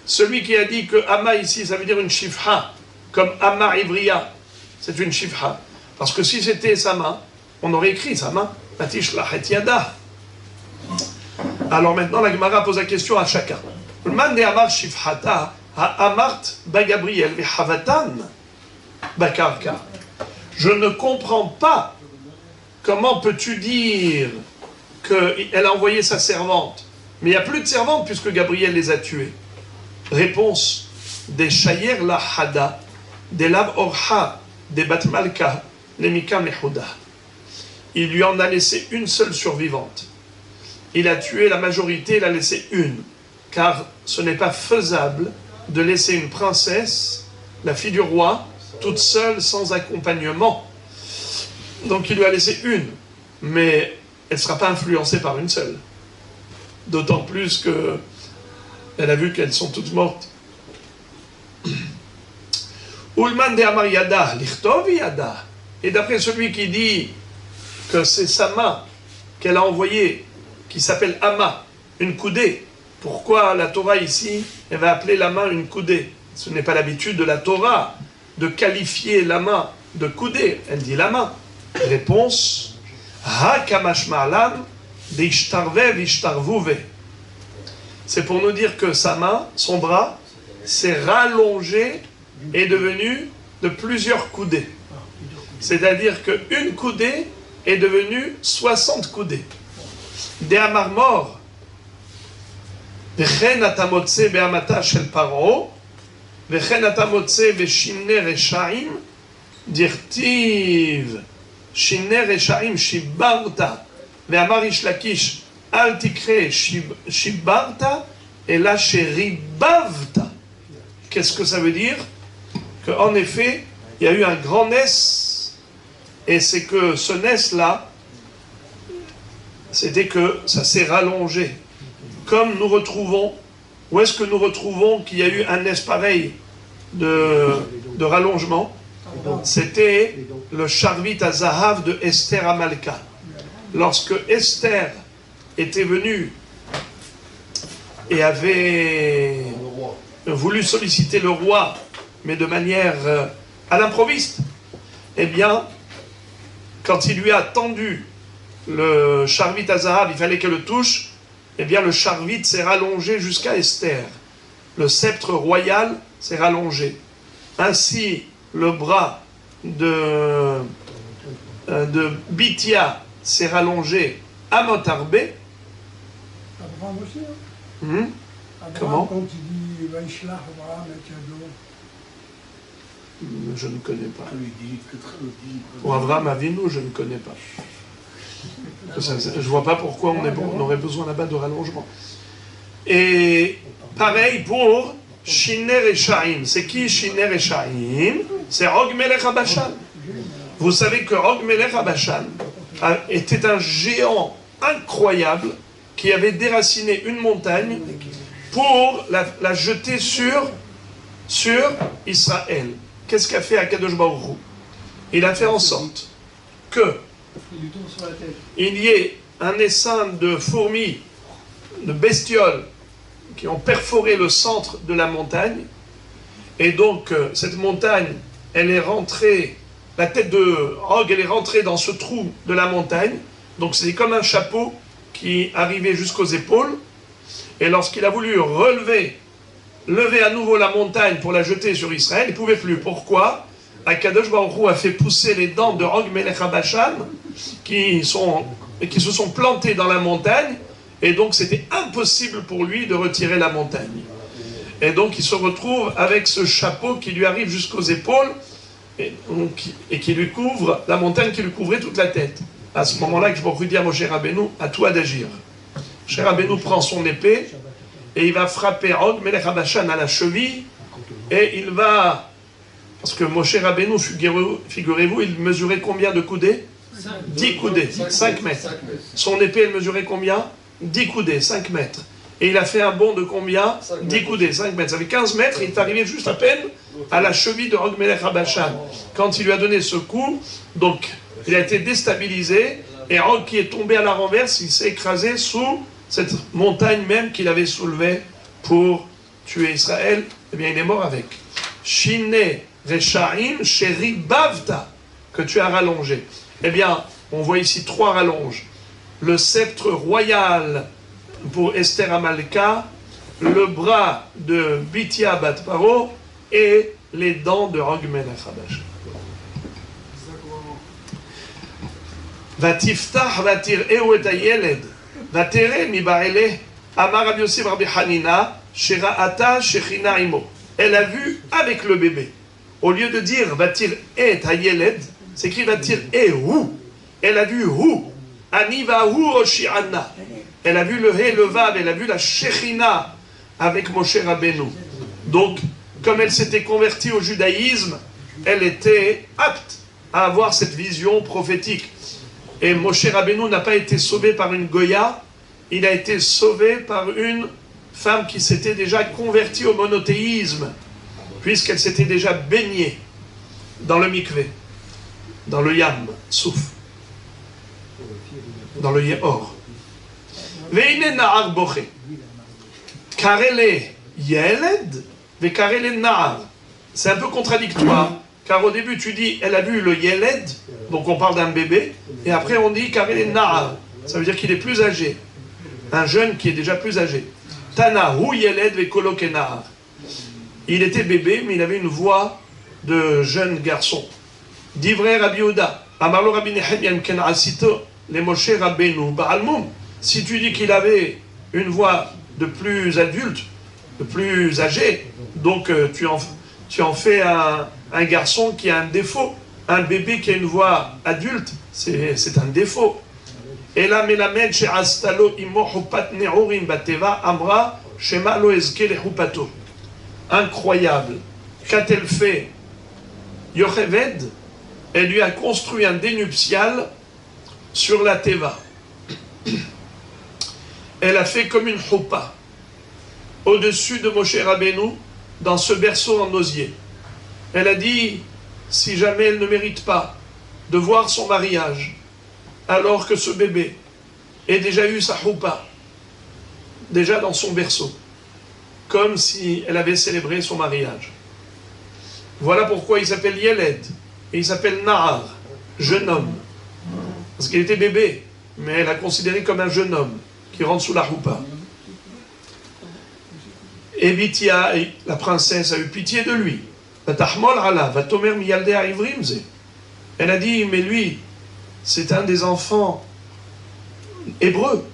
Celui qui a dit que Amma ici, ça veut dire une shifha, comme Amma Ivriya, c'est une shifha. Parce que si c'était sa main, on aurait écrit sa main, alors maintenant, la Gemara pose la question à chacun. Je ne comprends pas comment peux-tu dire qu'elle a envoyé sa servante, mais il n'y a plus de servante puisque Gabriel les a tués. Réponse des Shayer la Hada, des Lav Orha, des Batmalka, les Mika Mehuda. Il lui en a laissé une seule survivante. Il a tué la majorité, il a laissé une, car ce n'est pas faisable de laisser une princesse, la fille du roi, toute seule, sans accompagnement. Donc il lui a laissé une, mais elle ne sera pas influencée par une seule. D'autant plus qu'elle a vu qu'elles sont toutes mortes. Ulman de Amar Yada, Lichtovi Yada. Et d'après celui qui dit que c'est sa main qu'elle a envoyée, qui s'appelle Amma, une coudée. Pourquoi la Torah ici, elle va appeler la main une coudée? Ce n'est pas l'habitude de la Torah de qualifier la main de coudée. Elle dit la main. Réponse, c'est pour nous dire que sa main, son bras, s'est rallongé et devenu de plusieurs coudées. C'est-à-dire qu'une coudée est devenue 60 coudées. De Amarmor, Vechen atamotse be'amata shel paro, Vechen atamotse ve'shinne reshaim, dirtiv, shinne reshaim shibarta, ve'amar ish lakish, al tikre shibarta, et la sheribavta. Qu'est-ce que ça veut dire? Qu'en effet, il y a eu un grand nes, et c'est que ce nes-là, c'était que ça s'est rallongé. Comme nous retrouvons, où est-ce que nous retrouvons qu'il y a eu un nes pareil de rallongement? C'était le Charvit à Zahav de Esther à Malka. Lorsque Esther était venue et avait voulu solliciter le roi, mais de manière à l'improviste, eh bien, quand il lui a tendu le Charvit à Zahav, il fallait qu'elle le touche, eh bien le Charvit s'est rallongé jusqu'à Esther. Le sceptre royal s'est rallongé. Ainsi, le bras de Bithia s'est rallongé à Motarbé. Abraham aussi, hein? Abraham, Comment? quand il dit Vaishlach Abraham et Thiado. Je ne connais pas. Pour Abraham Avinu, je ne connais pas. Je ne vois pas pourquoi on aurait besoin là-bas de rallongement. Et pareil pour Shinner et Shaim. C'est qui Shinner et Shaim? C'est Og Melech HaBashan. Vous savez que Og Melech HaBashan était un géant incroyable qui avait déraciné une montagne pour la jeter sur Israël. Qu'est-ce qu'a fait Akadosh Baruch Hu? Il a fait en sorte que il y ait un essaim de fourmis, de bestioles qui ont perforé le centre de la montagne, et donc cette montagne, elle est rentrée, la tête de Og, elle est rentrée dans ce trou de la montagne, donc c'était comme un chapeau qui arrivait jusqu'aux épaules, et lorsqu'il a voulu lever à nouveau la montagne pour la jeter sur Israël, il ne pouvait plus. Pourquoi? Akadosh Baruch Hu a fait pousser les dents de Og Melech HaBashan qui se sont plantées dans la montagne, et donc c'était impossible pour lui de retirer la montagne. Et donc il se retrouve avec ce chapeau qui lui arrive jusqu'aux épaules et qui lui couvre, la montagne qui lui couvrait toute la tête. À ce moment-là, je peux dire à Moshe Rabbeinu, à toi d'agir. Moshe Rabbeinu prend son épée et il va frapper Og Melech HaBashan à la cheville, et il va... Parce que Moshe Rabbeinu, figurez-vous, il mesurait combien de coudées? 10 coudées, 5 mètres. Son épée, elle mesurait combien? 10 coudées, 5 mètres. Et il a fait un bond de combien? 10 coudées, 5 mètres. Ça fait 15 mètres, il est arrivé juste à peine à la cheville de Og Melech HaBashan. Quand il lui a donné ce coup, donc il a été déstabilisé, et Og qui est tombé à la renverse, il s'est écrasé sous cette montagne même qu'il avait soulevée pour tuer Israël. Eh bien, il est mort avec. Shine Rechaim Sheri Bavta, que tu as rallongé. Eh bien, on voit ici 3 rallonges. Le sceptre royal pour Esther Amalka, le bras de Bithia Bat Paro et les dents de Og Melech HaBashan. Vatiftach vatir'eu et hayeled vatere mibaele amar Rabbi Yossi Rabbi Hanina shera'ata shechina imo. Elle a vu avec le bébé. Au lieu de dire vatir et hayeled, c'est écrit vatir et hu. Elle a vu hu. Aniva hu oshi'ana. Elle a vu le He, le Vav, elle a vu la Shechina avec Moshe Rabbeinu. Donc, comme elle s'était convertie au judaïsme, elle était apte à avoir cette vision prophétique. Et Moshe Rabbeinu n'a pas été sauvé par une Goya, il a été sauvé par une femme qui s'était déjà convertie au monothéisme, puisqu'elle s'était déjà baignée dans le mikvé, dans le Yam, Souf, dans le Yehor. Veine na'ar boche. Karele yeled, ve karele na'ar. C'est un peu contradictoire, car au début tu dis, elle a vu le yeled, donc on parle d'un bébé, et après on dit karele na'ar. Ça veut dire qu'il est plus âgé. Un jeune qui est déjà plus âgé. Tana hu yeled ve koloke na'ar. Il était bébé, mais il avait une voix de jeune garçon. Divrei Rabbi Yehuda, Amarlo Rabbi Nehemiah ken asito, le Moshe Rabbeinu ba'almum. Si tu dis qu'il avait une voix de plus adulte, de plus âgé, donc tu en fais un garçon qui a un défaut. Un bébé qui a une voix adulte, c'est un défaut. Et là, melamed chez Astalo imo hupat neurim bateva amra shema lo ezke le hupato. Incroyable. Qu'a-t-elle fait? Yocheved, elle lui a construit un dénuptial sur la Teva. Elle a fait comme une choupa au-dessus de Moshe Rabbeinu dans ce berceau en osier. Elle a dit, si jamais elle ne mérite pas de voir son mariage, alors que ce bébé ait déjà eu sa choupa, déjà dans son berceau, comme si elle avait célébré son mariage. Voilà pourquoi il s'appelle Yeled, et il s'appelle Nahar, jeune homme. Parce qu'il était bébé, mais elle a considéré comme un jeune homme qui rentre sous la choupa. Et Bithia, la princesse, a eu pitié de lui. Elle a dit, mais lui, c'est un des enfants hébreux.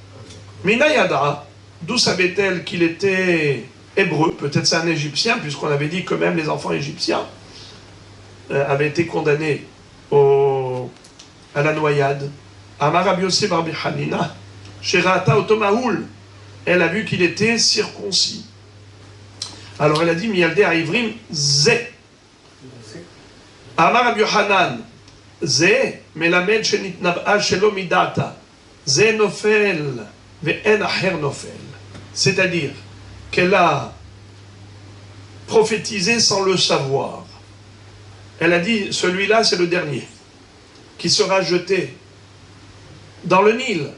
Minayada, d'où savait-elle qu'il était hébreu? Peut-être c'est un Égyptien, puisqu'on avait dit que même les enfants égyptiens avaient été condamnés à la noyade. Amar Rabbi Yossi Rabbi Hanina, Sherata Otomahoul, elle a vu qu'il était circoncis. Alors elle a dit, Miyalde Aivrim Ze. Amar Rabbi Yohanan, זה מלמד שנתנבאה שלא מדעתה. זה נופל ואין אחר נופל. C'est-à-dire qu'elle a prophétisé sans le savoir. Elle a dit, celui-là c'est le dernier, qui sera jeté dans le Nil.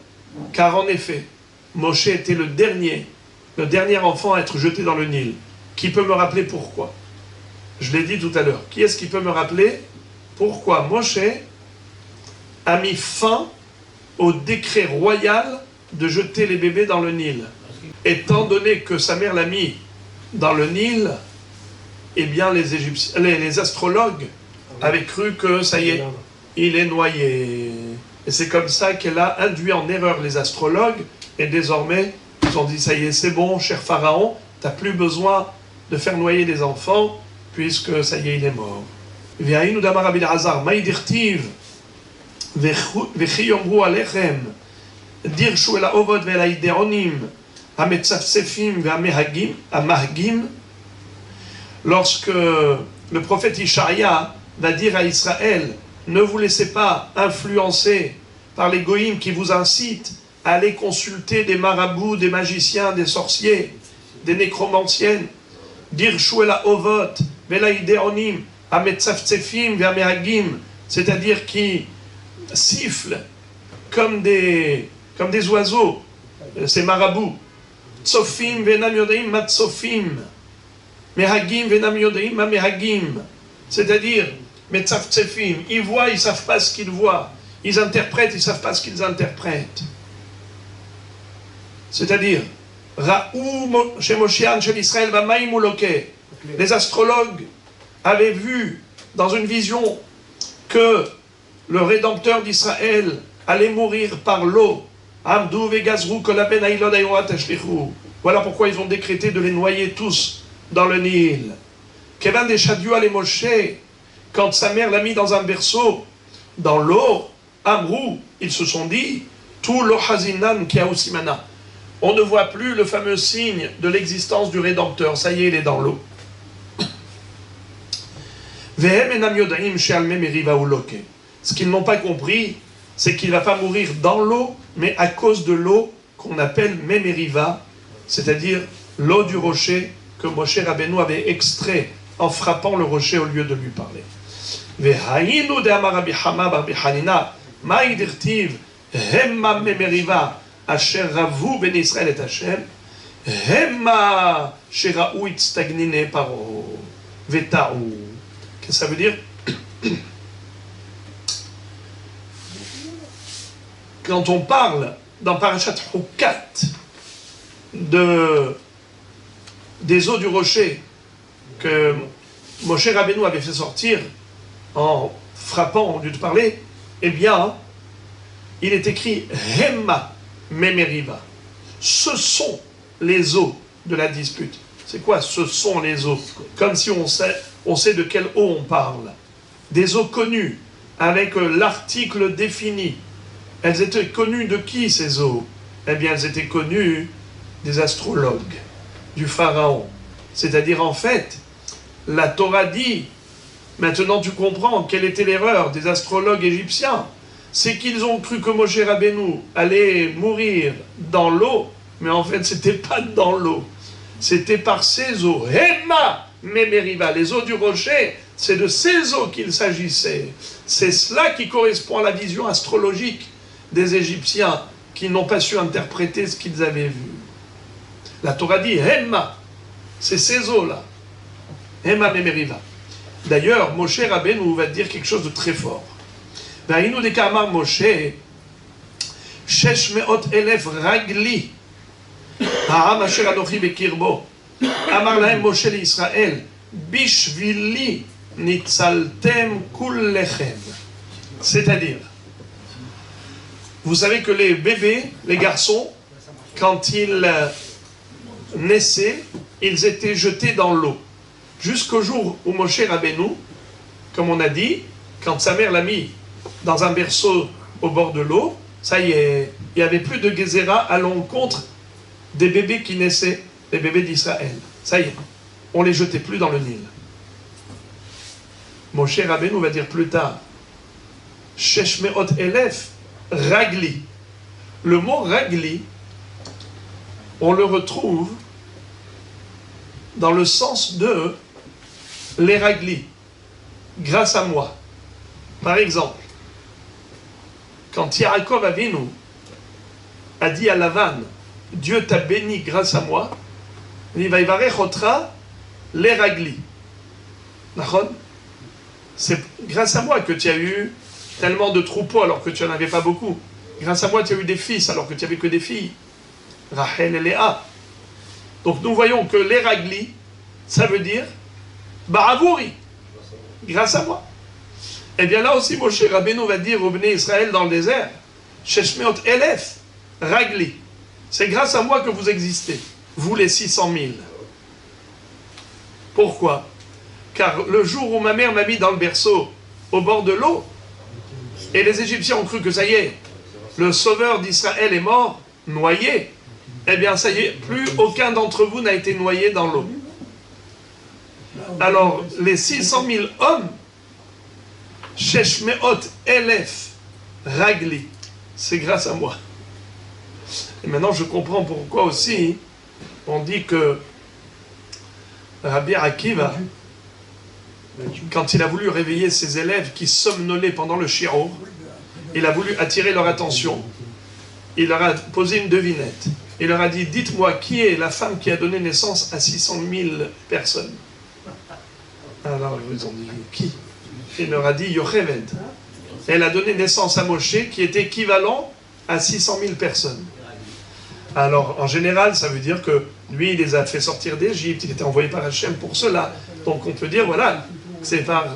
Car en effet, Moshe était le dernier enfant à être jeté dans le Nil. Qui peut me rappeler pourquoi? Je l'ai dit tout à l'heure. Qui est-ce qui peut me rappeler pourquoi Moshe a mis fin au décret royal de jeter les bébés dans le Nil? Étant donné que sa mère l'a mis dans le Nil, eh bien les astrologues avaient cru que ça y est, il est noyé. Et c'est comme ça qu'elle a induit en erreur les astrologues, et désormais, ils ont dit, ça y est, c'est bon, cher Pharaon, tu n'as plus besoin de faire noyer les enfants, puisque ça y est, il est mort. והיינו דאמר רבי אלעזר, מה דכתיב וכי יאמרו עליכם דירשו אל העובד ואל הידעונים המצפצפים והמהגים. Lorsque le prophète Ishaïa va dire à Israël, ne vous laissez pas influencer par les goïms qui vous incitent à aller consulter des marabouts, des magiciens, des sorciers, des nécromanciennes, dirshu el haovot ve'la ideonim hametzaftzefim ve'amehagim, c'est-à-dire qui sifflent comme des oiseaux, ces marabouts, tsofim ve'nam yodaim matsofim, mehagim ve'nam yodaim mamehagim, c'est-à-dire metzaftzefim, ils voient, ils ne savent pas ce qu'ils voient, ils interprètent, ils ne savent pas ce qu'ils interprètent. C'est-à-dire, les astrologues avaient vu dans une vision que le Rédempteur d'Israël allait mourir par l'eau. Voilà pourquoi ils ont décrété de les noyer tous dans le Nil. Quand sa mère l'a mis dans un berceau, dans l'eau, Amrou, ils se sont dit, tout lo hazinan ki aosimana. On ne voit plus le fameux signe de l'existence du Rédempteur. Ça y est, il est dans l'eau. Ce qu'ils n'ont pas compris, c'est qu'il ne va pas mourir dans l'eau, mais à cause de l'eau qu'on appelle Memeriva, c'est-à-dire l'eau du rocher que Moshe Rabbeinu avait extrait en frappant le rocher au lieu de lui parler. Asher ravu ben Israël et Hashem, hema sheraou itstagnine paro vetaou. Qu'est-ce que ça veut dire? Quand on parle dans Parashat Hukat des eaux du rocher que Moshe Rabbeinu avait fait sortir en frappant au lieu de parler, eh bien, il est écrit hema Memeriva. Ce sont les eaux de la dispute. C'est quoi ce sont les eaux? Comme si on sait de quelle eau on parle. Des eaux connues, avec l'article défini. Elles étaient connues de qui ces eaux? Eh bien, elles étaient connues des astrologues, du pharaon. C'est-à-dire, en fait, la Torah dit, maintenant tu comprends quelle était l'erreur des astrologues égyptiens. C'est qu'ils ont cru que Moshe Rabbeinu allait mourir dans l'eau, mais en fait, c'était pas dans l'eau. C'était par ces eaux. Hema Memeriva, les eaux du rocher, c'est de ces eaux qu'il s'agissait. C'est cela qui correspond à la vision astrologique des Égyptiens qui n'ont pas su interpréter ce qu'ils avaient vu. La Torah dit Hema, c'est ces eaux-là. Hema Memeriva. D'ailleurs, Moshe Rabbeinu va dire quelque chose de très fort. והיינו דקאמר משה 600,000 רגלי העם אשר אנוכי בקרבו אמר להם משה לישראל בשבילי ניצלתם כולכם. C'est-à-dire, vous savez que les bébés, les garçons, quand ils naissaient, ils étaient jetés dans l'eau. Jusqu'au jour où Moshe Rabbeinu, comme on a dit, quand sa mère l'a mis dans un berceau au bord de l'eau, ça y est, il n'y avait plus de Gézéra à l'encontre des bébés qui naissaient, les bébés d'Israël. Ça y est, on ne les jetait plus dans le Nil. Moshe Rabbeinu va dire plus tard, Sheshmeot Elef Ragli. Le mot Ragli, on le retrouve dans le sens de les Ragli, grâce à moi. Par exemple, quand Yaakov Avinu a dit à Lavan, Dieu t'a béni grâce à moi, il va y avoir les Ragli. C'est grâce à moi que tu as eu tellement de troupeaux alors que tu n'en avais pas beaucoup. Grâce à moi, tu as eu des fils alors que tu n'avais que des filles. Rachel et Léa. Donc nous voyons que les Ragli, ça veut dire Baravouri, grâce à moi. Et bien là aussi, Moshe Rabbeinu va dire au Bnei Israël dans le désert, Sheshmeot Elef, Ragli. C'est grâce à moi que vous existez, vous les 600 000. Pourquoi? Car le jour où ma mère m'a mis dans le berceau, au bord de l'eau, et les Égyptiens ont cru que ça y est, le sauveur d'Israël est mort, noyé, eh bien ça y est, plus aucun d'entre vous n'a été noyé dans l'eau. Alors, les 600 000 hommes, Sheshmeot Elef Ragli, c'est grâce à moi. Et maintenant, je comprends pourquoi aussi on dit que Rabbi Akiva, quand il a voulu réveiller ses élèves qui somnolaient pendant le shiur, il a voulu attirer leur attention. Il leur a posé une devinette. Il leur a dit, dites-moi, qui est la femme qui a donné naissance à 600 000 personnes? Alors, ils ont dit, qui? Il leur a dit, Yocheved. Elle a donné naissance à Moshe, qui est équivalent à 600 000 personnes. Alors, en général, ça veut dire que lui, il les a fait sortir d'Égypte, il était envoyé par Hachem pour cela. Donc, on peut dire, voilà, c'est par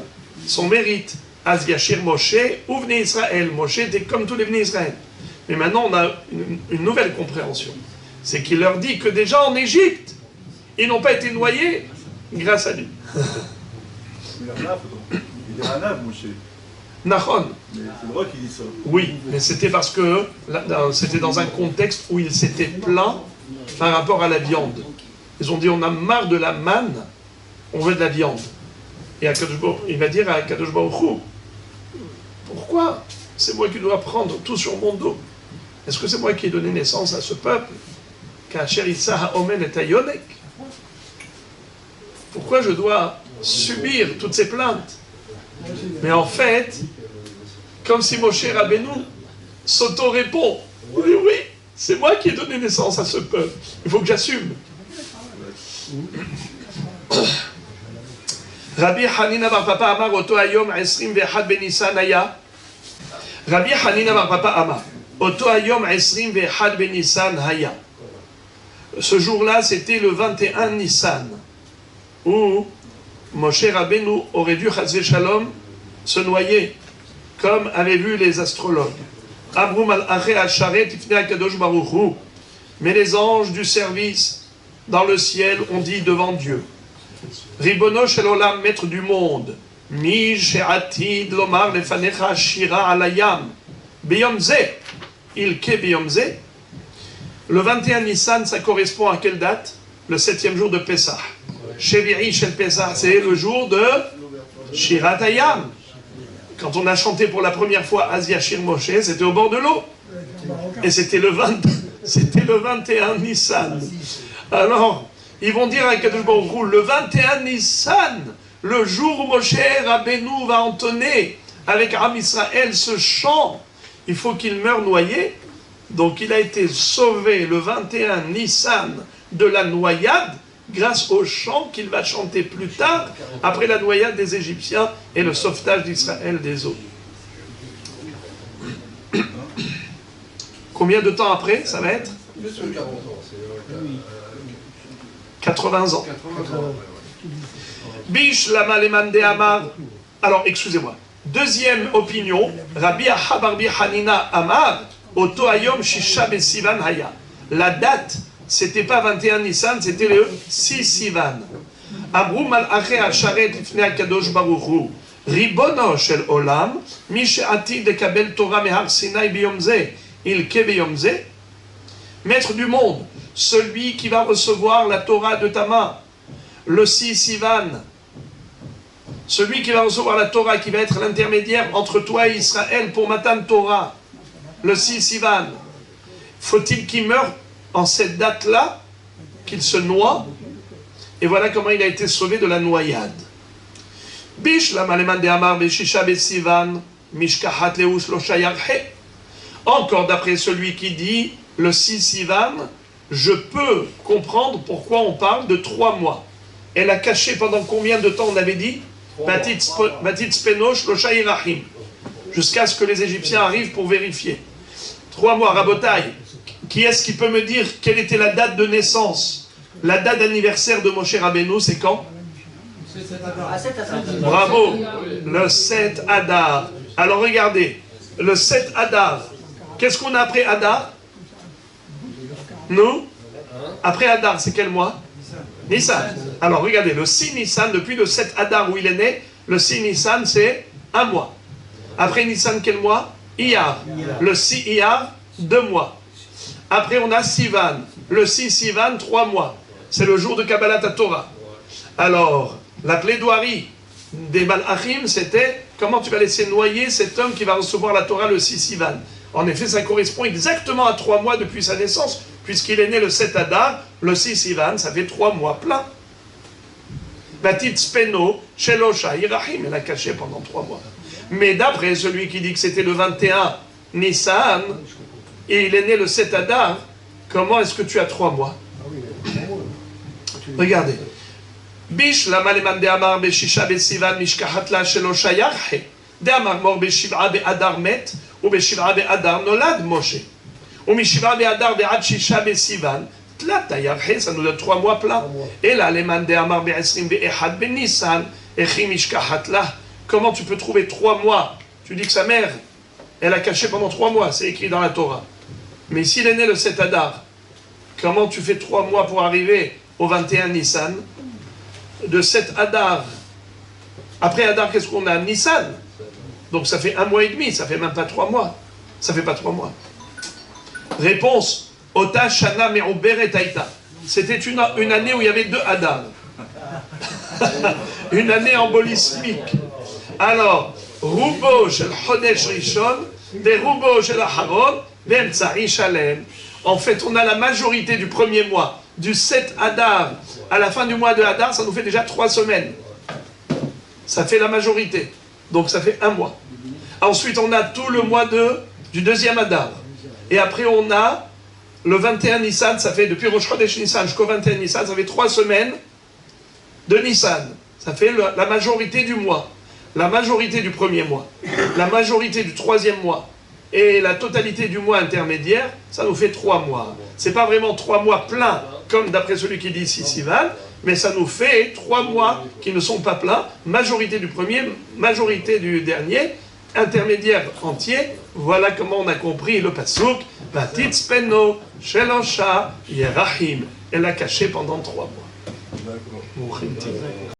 son mérite. Az Yashir Moshe, ou Vnei Israël. Moshe était comme tous les Vnei Israël. Mais maintenant, on a une nouvelle compréhension. C'est qu'il leur dit que déjà en Égypte, ils n'ont pas été noyés grâce à lui. Il est un ave, Moshe. Nachon. Mais c'est vrai qu'il dit ça. Oui, mais c'était parce que c'était dans un contexte où ils s'étaient plaints par rapport à la viande. Ils ont dit, on a marre de la manne, on veut de la viande. Et il va dire à Kadosh Baruch Hu, pourquoi c'est moi qui dois prendre tout sur mon dos? Est-ce que c'est moi qui ai donné naissance à ce peuple? Pourquoi je dois subir toutes ces plaintes? Mais en fait, comme si Moshe Rabbeinu s'auto-répond, oui, oui, c'est moi qui ai donné naissance à ce peuple. Il faut que j'assume. Rabbi Hanina bar Papa Amar Oto Hayom 21 בניסן היה. Rabbi Hanina bar Papa Amar Oto Hayom 21 בניסן היה. Ce jour-là, c'était le 21 Nissan, où Moshe Rabbeinu aurait dû, Chazvé Shalom, se noyer, comme avaient vu les astrologues. Abrum al-Aché al-Sharet ifne al-Kadosh Baruch Hu. Mais les anges du service dans le ciel ont dit devant Dieu, Ribono shel olam, maître du monde, Mi she'atid lomar lefanecha shira alayam, beyom ze, ilke beyom ze. Le 21 Nissan, ça correspond à quelle date? Le 7e jour de Pessah. Sheviri shel Pessah, c'est le jour de Shirat Hayam. Quand on a chanté pour la première fois Az Yashir Moshe, c'était au bord de l'eau. Et c'était le 21 Nissan. Alors, ils vont dire à Kadosh Baruch Hu, le 21 Nissan, le jour où Moshe Rabbeinu va entonner avec Am Israël ce chant, il faut qu'il meure noyé. Donc il a été sauvé le 21 Nissan de la noyade grâce au chant qu'il va chanter plus tard, après la noyade des Égyptiens et le sauvetage d'Israël des eaux. Combien de temps après ça va être? 80 ans. Bish lama leman de Amar. Alors, excusez-moi. Deuxième opinion, Rabbi Ahabarbi Hanina Amar, Oto Hayom Shisha Besivan Haya. La date, c'était pas 21 Nissan, c'était le 6 Sivan. Abrum al-Aché al-Sharet ifne al-Kadosh Baruch Hu. Ribono shel olam, mi she'atid lekabel Torah mehar Sinai biyom ze, ilke biyom ze. Maître du monde, celui qui va recevoir la Torah de ta main, le 6 Sivan, celui qui va recevoir la Torah, qui va être l'intermédiaire entre toi et Israël pour Matan Torah, le 6 Sivan, faut-il qu'il meure en cette date-là, qu'il se noie? Et voilà comment il a été sauvé de la noyade. Encore d'après celui qui dit, le 6 Sivan, je peux comprendre pourquoi on parle de 3 mois. Elle a caché pendant combien de temps on avait dit? Jusqu'à ce que les Égyptiens arrivent pour vérifier. 3 mois, Rabotai. Qui est-ce qui peut me dire quelle était la date de naissance? La date d'anniversaire de Moshe Rabbeinu, c'est quand? Bravo, le 7 Adar. Alors regardez, le 7 Adar. Qu'est-ce qu'on a après Adar? Nous? Après Adar, c'est quel mois? Nissan. Alors regardez, le 6 Nissan, depuis le 7 Adar où il est né, le 6 Nissan c'est un mois. Après Nissan, quel mois? Iyar. Le 6 Iyar, 2 mois. Après on a Sivan. Le 6 Sivan, 3 mois. C'est le jour de Kabbalat Torah. Alors, la plaidoirie des Malachim, c'était comment tu vas laisser noyer cet homme qui va recevoir la Torah le 6 Sivan. En effet, ça correspond exactement à 3 mois depuis sa naissance, puisqu'il est né le 7 Adar, le 6 Sivan, ça fait 3 mois plein. Batit Speno, Shelosha, Irahim, elle a caché pendant 3 mois. Mais d'après celui qui dit que c'était le 21 Nissan, et il est né le 7 Adar, comment est-ce que tu as 3 mois? Regardez. Bish la maleman de amar beshisha besivan mishkahatla Shelosha yarhe. De amar mor beshiv'a be'adar met, ou beshiv'a be'adar nolad Moshe. Ou mishiv'a be'adar be'ad shisha besivan. Tlata yarhe, ça nous donne 3 mois plein. Et là, les man de amar be'esrim be'ehad be'nissan, echi mishkahatla. Comment tu peux trouver 3 mois? Tu dis que sa mère, elle a caché pendant 3 mois, c'est écrit dans la Torah. Mais s'il est né le 7 Adar, comment tu fais 3 mois pour arriver au 21 Nissan? De 7 Adar, après Adar, qu'est-ce qu'on a? Nissan. Donc ça fait 1 mois et demi, ça fait même pas 3 mois. Ça fait pas 3 mois. Réponse, Ota Shana Me'ober Taïta. C'était une année où il y avait 2 Adar. Une année embolismique. Alors, Rubo shel Chodesh Rishon, des Rubo shel Aharon, Be'emtsari Shalem. En fait, on a la majorité du premier mois, du 7 Adar à la fin du mois de Adar, ça nous fait déjà 3 semaines. Ça fait la majorité. Donc ça fait 1 mois. Ensuite, on a tout le mois du deuxième Adar. Et après, on a le 21 Nissan, ça fait depuis Rosh Chodesh Nissan jusqu'au 21 Nissan, ça fait 3 semaines de Nissan. Ça fait la majorité du mois. La majorité du premier mois. La majorité du 3e mois. Et la totalité du mois intermédiaire, ça nous fait 3 mois. C'est pas vraiment 3 mois pleins, comme d'après celui qui dit ici Sivan, mais ça nous fait 3 mois qui ne sont pas pleins, majorité du premier, majorité du dernier, intermédiaire entier. Voilà comment on a compris le pasuk. Batit Speno, Shelosha, Yerahim. Elle a caché pendant 3 mois.